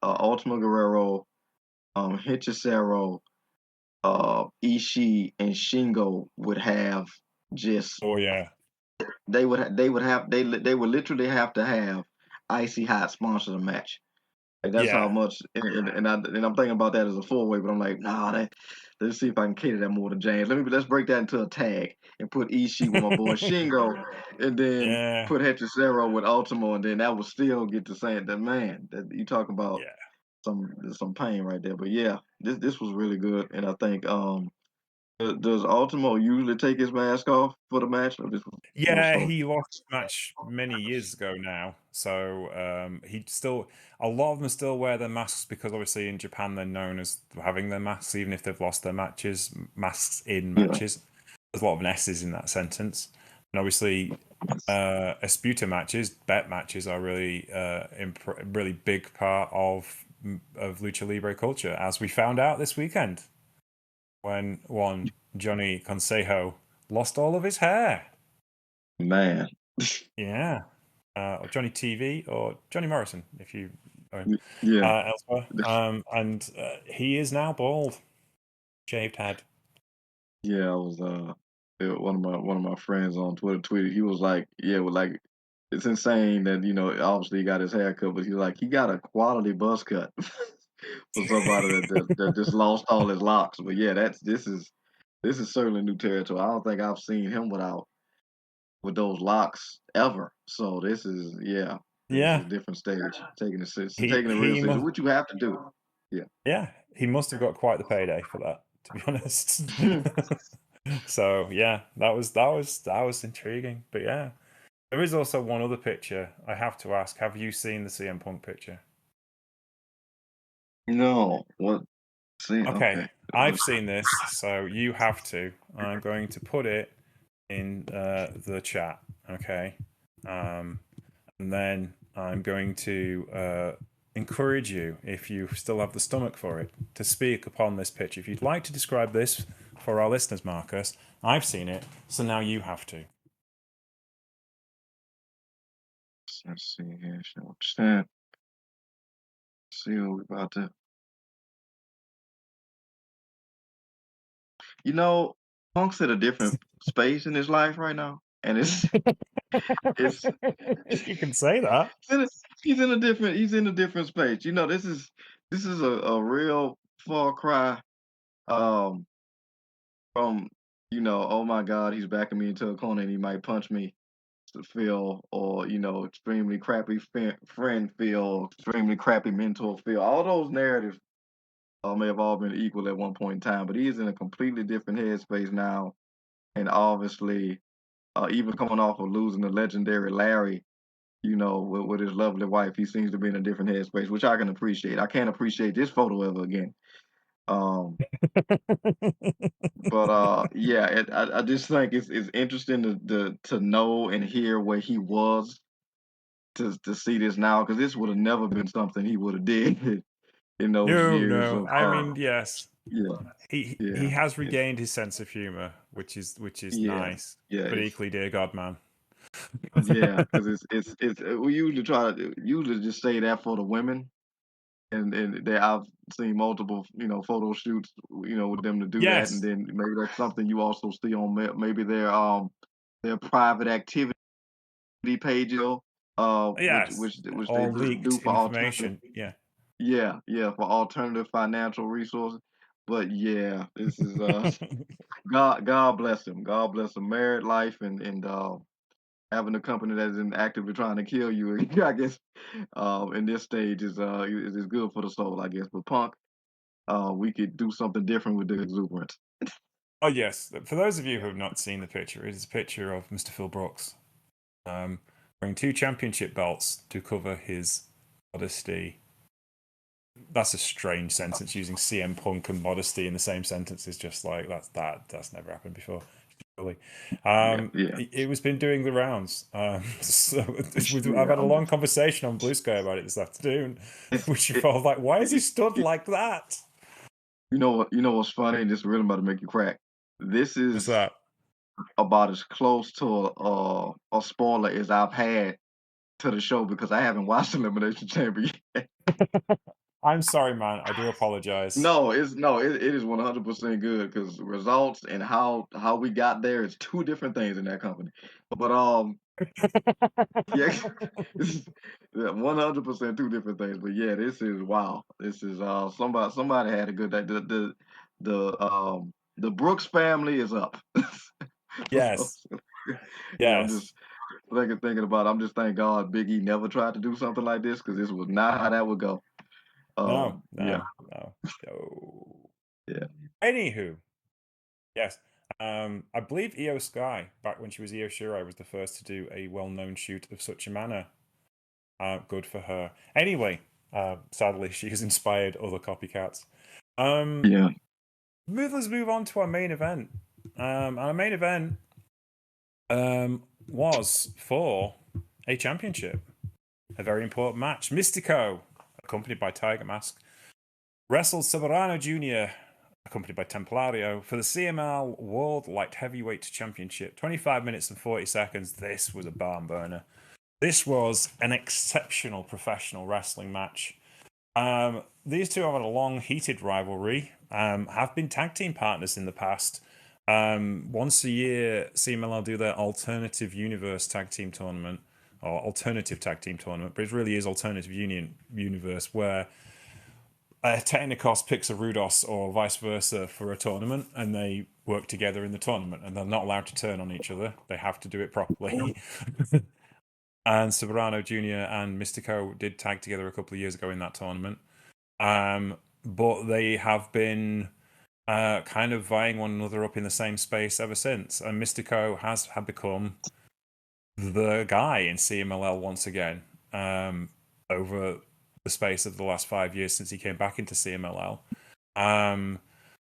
Ultimo Guerrero, Hechicero, Ishii, and Shingo would have just Oh yeah, they would literally have to have Icy Hot sponsor the match. Like that's how yeah, much, and I'm thinking about that as a 4-way, but I'm like, nah, let's see if I can cater that more to James. Let's break that into a tag and put Ishii with my boy Shingo, and then yeah, put Hechicero with Ultimo, and then that would still get to saying that man that you talk about yeah. some pain right there. But yeah, this was really good, and I think does Ultimo usually take his mask off for the match, or this was more Yeah, so? he lost the match many years ago now. So he still, a lot of them still wear their masks because obviously in Japan they're known as having their masks, even if they've lost their masks in Yeah, matches. There's a lot of S's in that sentence. And obviously, Esputa matches, bet matches are really, really big part of Lucha Libre culture, as we found out this weekend when one Johnny Consejo lost all of his hair. man. Yeah. Or Johnny TV or Johnny Morrison, if you own Yeah, elsewhere. And he is now bald, shaved head. yeah. I was one of my friends on Twitter tweeted. He was like, yeah, well, like it's insane that obviously he got his hair cut, but he's like he got a quality buzz cut for somebody that just lost all his locks. But yeah, this is certainly new territory. I don't think I've seen him with those locks ever. So this is Yeah, a different stage. he Taking it real he serious, must. what you have to do. Yeah. Yeah, he must have got quite the payday for that, to be honest. So yeah, that was intriguing. But yeah, there is also one other picture. I have to ask: have you seen the CM Punk picture? No. What? See, Okay, okay. I've seen this, so you have to. I'm going to put it in the chat. Okay, um, and then I'm going to encourage you, if you still have the stomach for it, to speak upon this pitch. If you'd like to describe this for our listeners, Marcus, I've seen it, so now you have to. Let's see here. Show chat. See what we about to. You know, Punk's at a different space in his life right now, and it's You can say that. he's in a, he's in a different space. This is a real far cry um from oh my God, he's backing me into a corner and he might punch me to feel, or extremely crappy friend feel, extremely crappy mentor feel. All those narratives may have all been equal at one point in time, but he is in a completely different headspace now, and obviously, even coming off of losing the legendary Larry, with his lovely wife, he seems to be in a different headspace, which I can appreciate. I can't appreciate this photo ever again. Um, but yeah, I just think it's interesting to know and hear where he was to see this now, because this would have never been something he would have did in those No, years no. of I mean, yes, yeah, he yeah, has regained his sense of humor, which is yeah, nice. yeah. But equally, dear God, man. Yeah, because it's we usually try to usually just say that for the women, and I've seen multiple photo shoots with them to do that, and Yes, then maybe that's something you also see on maybe their private activity pages, yes. which they All just do leaked for alternative, information. Yeah. for alternative financial resources. But yeah, this is God bless him, God bless him, married life, and having a company that isn't actively trying to kill you, I guess, in this stage is good for the soul, I guess. But Punk, we could do something different with the exuberance. Oh yes. For those of you who have not seen the picture, it is a picture of Mr. Phil Brooks, wearing two championship belts to cover his modesty. That's a strange sentence. Using CM Punk and modesty in the same sentence is just like that's never happened before. Surely. Yeah, yeah, It was been doing the rounds. So I've yeah. had a long conversation on Blue Sky about it this afternoon, It's which you it, felt like, why is he stood it, like that? you know what? You know what's funny? This is really about to make you crack. This What's is that? about as close to a spoiler as I've had to the show because I haven't watched Elimination Chamber yet. I'm sorry, man. I do apologize. No, it is 100% good because results and how we got there is two different things in that company. But yeah, it's 100% two different things. But yeah, this is wow. This is somebody had a good day. The Brooks family is up. Yes. Yeah, I'm Yes. just thinking about. I'm just thank God Big E never tried to do something like this because this was not how that would go. No, Yeah, no. yeah, Anywho, yes. I believe Io Sky, back when she was Io Shirai, was the first to do a well-known shoot of such a manner. Good for her. Anyway, sadly, she has inspired other copycats. yeah. Let's move on to our main event. Our main event was for a championship, a very important match. Mistico, accompanied by Tiger Mask, wrestled Soberano Jr., accompanied by Templario, for the CMLL World Light Heavyweight Championship. 25 minutes and 40 seconds. This was a barn burner. This was an exceptional professional wrestling match. These two have had a long, heated rivalry, have been tag team partners in the past. Once a year, CMLL do their Alternative Universe tag team tournament, or Alternative Tag Team tournament, but it really is Alternative Universe, where Technikos picks a Rudos or vice versa for a tournament, and they work together in the tournament, and they're not allowed to turn on each other. They have to do it properly. And Soberano Jr. and Mistico did tag together a couple of years ago in that tournament. But they have been kind of vying one another up in the same space ever since. And Mistico had become the guy in CMLL once again over the space of the last 5 years since he came back into CMLL. For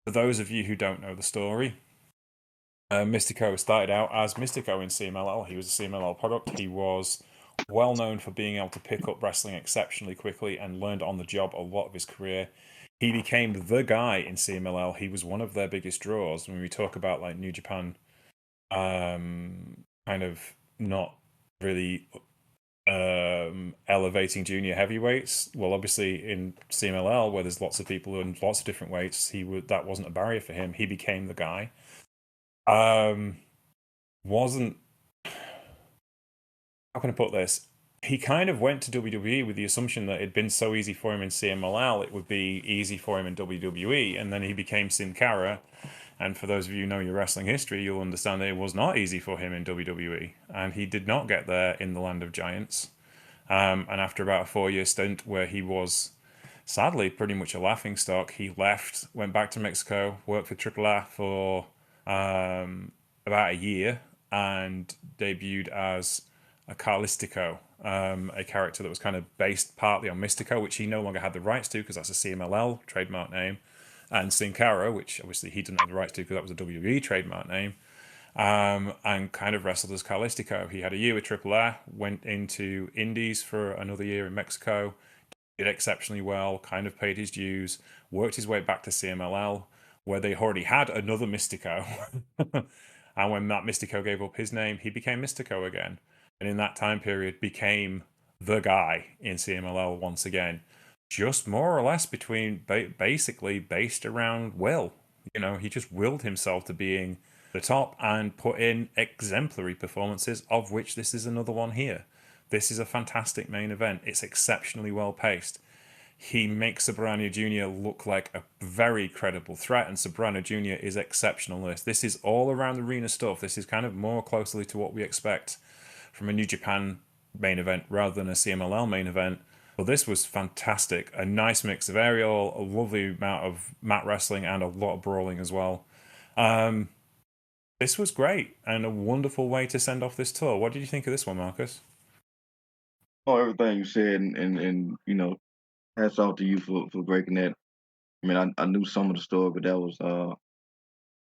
those of you who don't know the story, Mistico started out as Mistico in CMLL. He was a CMLL product. He was well known for being able to pick up wrestling exceptionally quickly and learned on the job a lot of his career. He became the guy in CMLL. He was one of their biggest draws. When we talk about like New Japan, kind of not really elevating junior heavyweights. Well, obviously in CMLL, where there's lots of people and lots of different weights, that wasn't a barrier for him. He became the guy. Wasn't, how can I put this? He kind of went to WWE with the assumption that it'd been so easy for him in CMLL, it would be easy for him in WWE, and then he became Sin Cara. And for those of you who know your wrestling history, you'll understand that it was not easy for him in WWE, and he did not get there in the Land of Giants. And after about a 4-year stint where he was sadly pretty much a laughingstock, he left, went back to Mexico, worked for AAA for about a year, and debuted as a Carlistico, a character that was kind of based partly on Mistico, which he no longer had the rights to because that's a CMLL trademark name, and Sin Cara, which obviously he didn't have the rights to because that was a WWE trademark name, and kind of wrestled as Carlistico. He had a year with AAA, went into Indies for another year in Mexico, did exceptionally well, kind of paid his dues, worked his way back to CMLL, where they already had another Mistico. And when that Mistico gave up his name, he became Mistico again. And in that time period, became the guy in CMLL once again. Just more or less basically based around will. You know, he just willed himself to being the top and put in exemplary performances, of which this is another one here. This is a fantastic main event. It's exceptionally well paced. He makes Soberano Jr. look like a very credible threat, and Soberano Jr. is exceptional. This is all around arena stuff. This is kind of more closely to what we expect from a New Japan main event rather than a CMLL main event. But this was fantastic. A nice mix of aerial, a lovely amount of mat wrestling, and a lot of brawling as well. This was great and a wonderful way to send off this tour. What did you think of this one, Marcus? Oh, everything you said, and you know, hats off to you for breaking that. I mean, I knew some of the story, but that was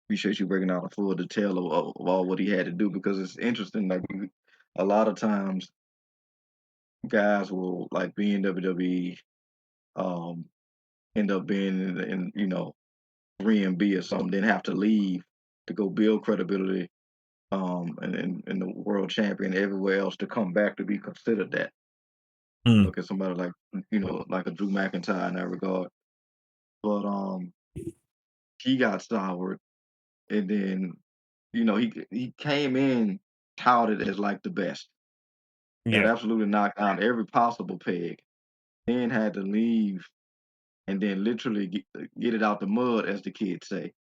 appreciate you breaking out a full detail of all what he had to do because it's interesting. Like a lot of times, guys will like be in WWE, um, end up being in 3MB or something, then have to leave to go build credibility and the world champion everywhere else to come back to be considered that. Mm. Look at somebody like like a Drew McIntyre in that regard. But he got soured, and then he came in touted as like the best. Got Yeah. absolutely knocked down every possible peg. Then had to leave and then literally get it out the mud, as the kids say,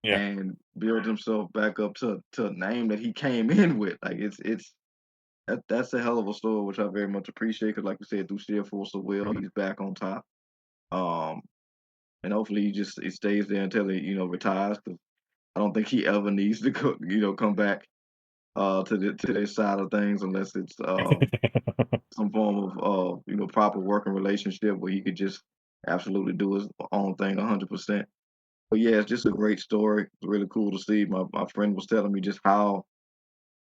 Yeah. and build himself back up to a name that he came in with. Like that's a hell of a story, which I very much appreciate. Because like we said, through sheer force of will, he's back on top. Um, and hopefully he stays there until he retires. Because I don't think he ever needs to come back to this side of things unless it's some form of proper working relationship where he could just absolutely do his own thing 100%. But yeah, it's just a great story. It's really cool to see. My friend was telling me just how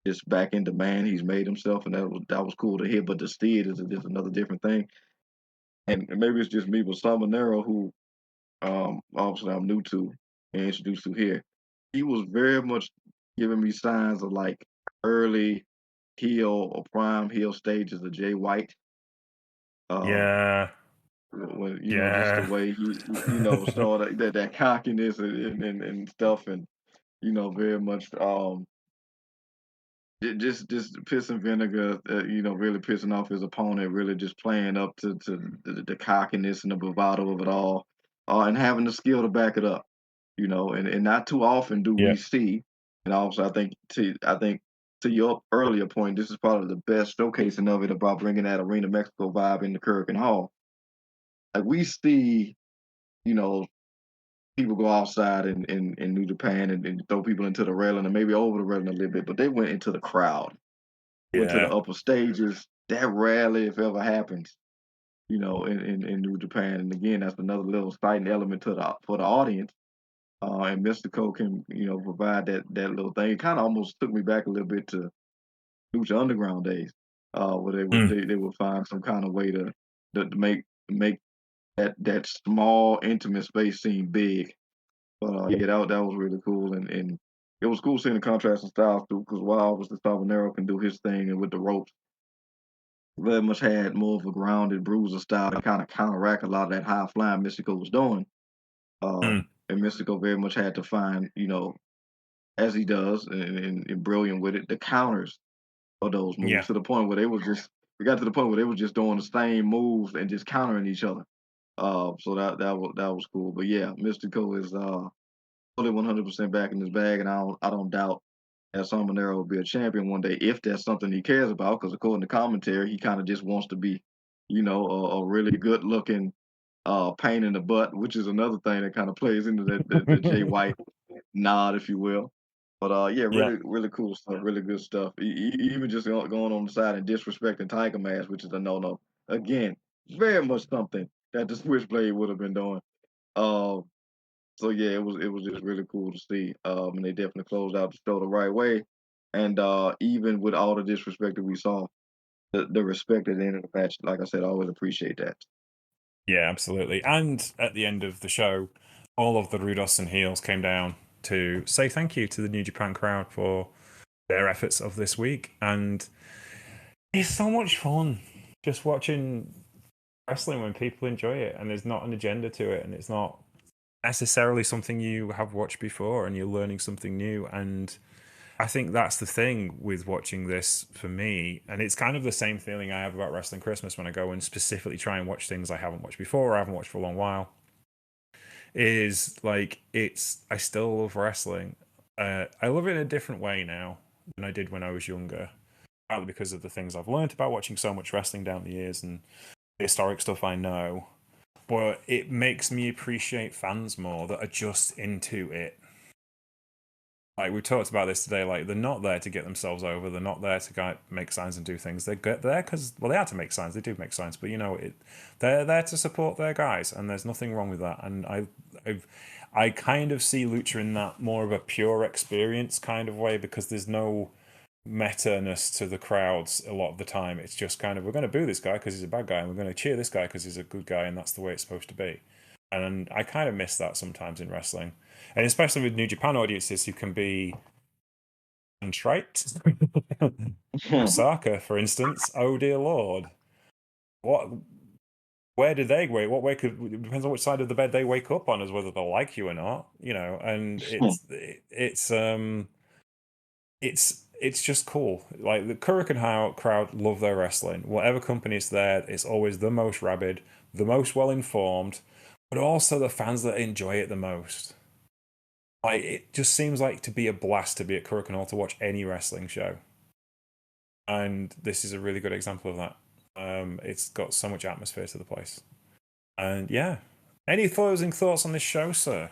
just back in demand he's made himself, and that was cool to hear. But the steed is another different thing. And maybe it's just me, but Sabanero, who obviously I'm new to and introduced to here, he was very much giving me signs of like early heel or prime heel stages of Jay White. Uh, Yeah. when just the Yeah. way he saw that cockiness and stuff, and very much just piss and vinegar, really pissing off his opponent, really just playing up to the cockiness and the bravado of it all, and having the skill to back it up, and not too often do Yeah. we see. And also, I think to your earlier point, this is probably the best showcasing of it about bringing that Arena Mexico vibe into Kurgan Hall. Like we see, you know, people go outside in New Japan and throw people into the railing and maybe over the railing a little bit, but they went into the crowd, went to the Yeah. upper stages. That rarely, if ever, happens, in New Japan. And again, that's another little exciting element for the audience. And Mystico can, provide that little thing. It kind of almost took me back a little bit to Lucha Underground days, where Mm. they would find some kind of way to make that small intimate space seem big. But yeah, that was really cool, and it was cool seeing the contrast in styles too. Because while obviously Sabanero can do his thing and with the ropes, very much had more of a grounded bruiser style to kind of counteract a lot of that high flying Mystico was doing. Uh, Mm. and Mystico very much had to find, as he does, and brilliant with it, the counters of those moves Yeah. to the point where we got to the point where they were just doing the same moves and just countering each other. So that was cool. But yeah, Mystico is fully 100% back in his bag, and I don't doubt that Samanero will be a champion one day if that's something he cares about. Because according to commentary, he kind of just wants to be, a really good looking pain in the butt, which is another thing that kind of plays into the Jay White nod, if you will. But yeah, Yeah. really really cool stuff, really good stuff. Even just going on the side and disrespecting Tiger Mask, which is a no. Again, very much something that the Switchblade would have been doing. Uh, so yeah, it was just really cool to see. And they definitely closed out the show the right way. And even with all the disrespect that we saw, the respect at the end of the match, like I said, I always appreciate that. Yeah, absolutely. And at the end of the show, all of the Rudos and heels came down to say thank you to the New Japan crowd for their efforts of this week. And it's so much fun just watching wrestling when people enjoy it and there's not an agenda to it and it's not necessarily something you have watched before and you're learning something new. And I think that's the thing with watching this for me. And it's kind of the same feeling I have about Wrestling Christmas when I go and specifically try and watch things I haven't watched before or I haven't watched for a long while. Is like, I still love wrestling. I love it in a different way now than I did when I was younger, partly because of the things I've learned about watching so much wrestling down the years and the historic stuff I know. But it makes me appreciate fans more that are just into it. Like we talked about this today, like they're not there to get themselves over. They're not there to make signs and do things. They get there because, well, they have to make signs. They do make signs, but they're there to support their guys, and there's nothing wrong with that. And I kind of see Lucha in that more of a pure experience kind of way because there's no meta-ness to the crowds a lot of the time. It's just kind of, we're going to boo this guy because he's a bad guy, and we're going to cheer this guy because he's a good guy, and that's the way it's supposed to be. And I kind of miss that sometimes in wrestling, and especially with New Japan audiences who can be contrite. Osaka, for instance. Oh dear lord. Where did they wake? What way could it depends on which side of the bed they wake up on, as whether they'll like you or not, and it's just cool. Like the Kurikan crowd love their wrestling. Whatever company's there, it's always the most rabid, the most well informed, but also the fans that enjoy it the most. Like it just seems like to be a blast to be at Kurikan Hall to watch any wrestling show, and this is a really good example of that. It's got so much atmosphere to the place, and yeah. Any closing thoughts on this show, sir?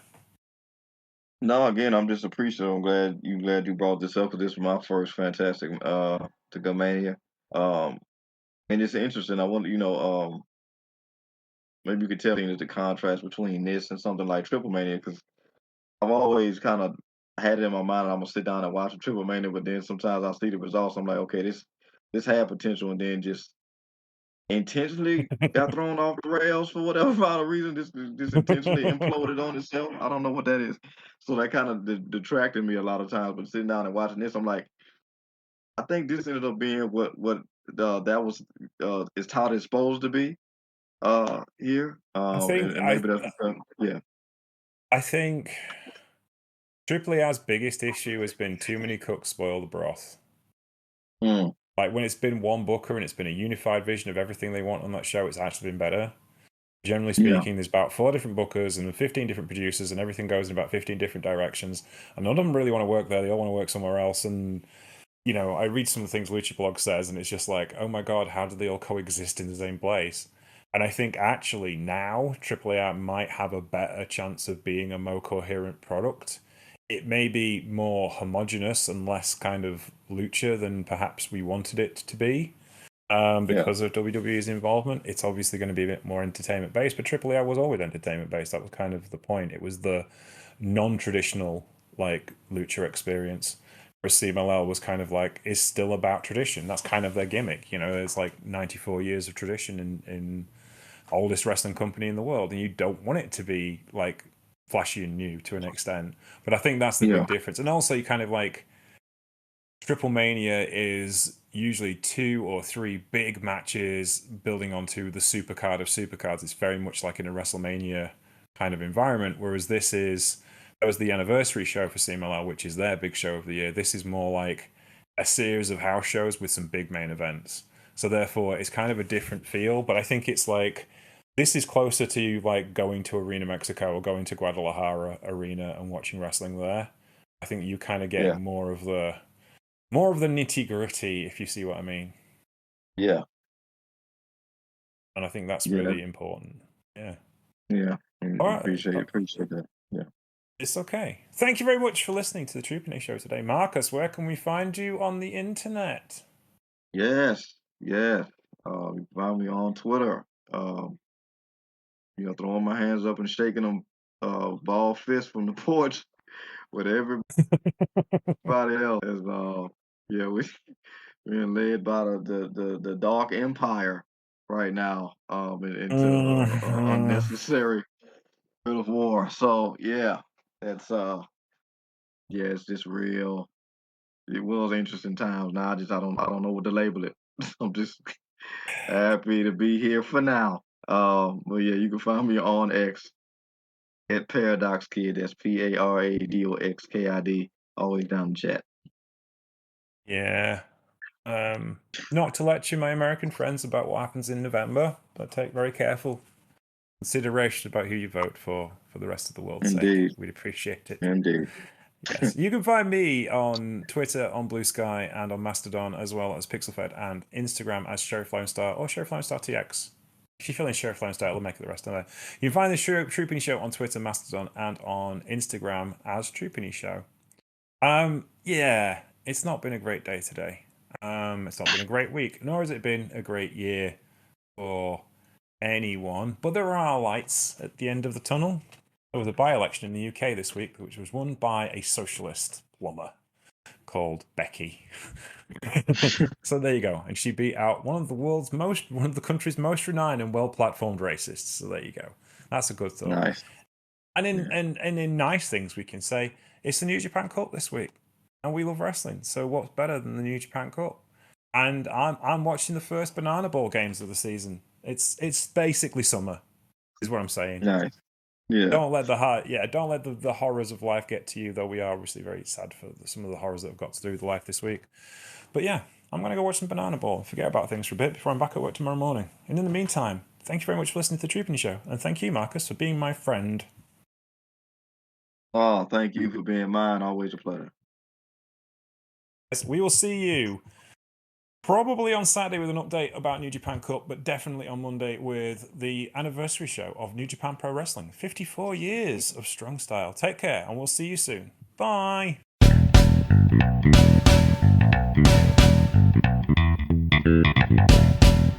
No, again, I'm just appreciative. I'm glad you brought this up because this was my first Fantastic to go Mania. Um, and it's interesting. I wonder, maybe you could tell me the contrast between this and something like Triple Mania because I've always kind of had it in my mind. I'm gonna sit down and watch a Triple Mania, but then sometimes I see the results. I'm like, okay, this had potential, and then just intentionally got thrown off the rails for whatever odd reason. This intentionally imploded on itself. I don't know what that is. So that kind of detracted me a lot of times. But sitting down and watching this, I'm like, I think this ended up being what that was is taught it's supposed to be here. I think And maybe that's because, yeah. I think Triple A's biggest issue has been too many cooks spoil the broth. Mm, Like when it's been one booker and it's been a unified vision of everything they want on that show, it's actually been better. Generally yeah. speaking, there's about 4 different bookers and 15 different producers, and everything goes in about 15 different directions. And none of them really want to work there; they all want to work somewhere else. And I read some of the things Lucha Blog says, and it's just like, oh my god, how do they all coexist in the same place? And I think actually now AAA might have a better chance of being a more coherent product. It may be more homogenous and less kind of lucha than perhaps we wanted it to be. Yeah. Because of WWE's involvement, it's obviously going to be a bit more entertainment based, but AAA was always entertainment based. That was kind of the point. It was the non-traditional like lucha experience. Whereas CMLL was kind of like is still about tradition. That's kind of their gimmick. There's like 94 years of tradition in oldest wrestling company in the world, and you don't want it to be like flashy and new to an extent. But I think that's the Yeah. big difference. And also, you kind of like Triple Mania is usually 2 or 3 big matches building onto the supercard of supercards. It's very much like in a WrestleMania kind of environment, whereas that was the anniversary show for CMLL, which is their big show of the year. This is more like a series of house shows with some big main events. So therefore, it's kind of a different feel, but I think it's like this is closer to like going to Arena Mexico or going to Guadalajara Arena and watching wrestling there. I think you kind of get Yeah. more of the nitty gritty, if you see what I mean. Yeah. And I think that's Yeah. really important. Yeah. Yeah. All right. Appreciate that. Yeah. It's okay. Thank you very much for listening to the Truepenny Show today. Marcus, where can we find you on the internet? Yes. Yeah. You can find me on Twitter. Throwing my hands up and shaking them ball fist from the porch with everybody else. As yeah, we're being led by the Dark Empire right now into unnecessary bit of war. So yeah, that's yeah, it's just real. It was interesting times. Now I don't know what to label it. I'm just happy to be here for now. But yeah, you can find me on X at Paradox Kid. That's PARADOXKID. Always down in the chat. Yeah. Not to lecture my American friends about what happens in November, but take very careful consideration about who you vote for the rest of the world's sake. Indeed. We'd appreciate it. Indeed. Yes. You can find me on Twitter, on Blue Sky, and on Mastodon, as well as PixelFed and Instagram as Sheriff Lone Star or Sheriff Lone Star TX. If you fill in Sheriff Lone Star, it'll make it the rest of it. You can find the Truepenny Show on Twitter, Mastodon, and on Instagram as Truepenny Show. Yeah, it's not been a great day today. It's not been a great week, nor has it been a great year for anyone. But there are lights at the end of the tunnel. There was a by-election in the UK this week, which was won by a socialist plumber called Becky. So there you go, and she beat out one of the country's most renowned and well-platformed racists. So there you go. That's a good thought. Nice. And in nice things, we can say it's the New Japan Cup this week. and we love wrestling. So what's better than the New Japan Cup? And I'm watching the first Banana Ball games of the season. It's basically summer, is what I'm saying. Nice. Yeah. Don't let the horrors of life get to you. Though we are obviously very sad for some of the horrors that have got to do with life this week. But yeah, I'm gonna go watch some Banana Ball. Forget about things for a bit before I'm back at work tomorrow morning. And in the meantime, thank you very much for listening to the Truepenny Show, and thank you, Marcus, for being my friend. Oh, thank you for being mine. Always a pleasure. Yes, we will see you probably on Saturday with an update about New Japan Cup, but definitely on Monday with the anniversary show of New Japan Pro Wrestling. 54 years of strong style. Take care, and we'll see you soon. Bye.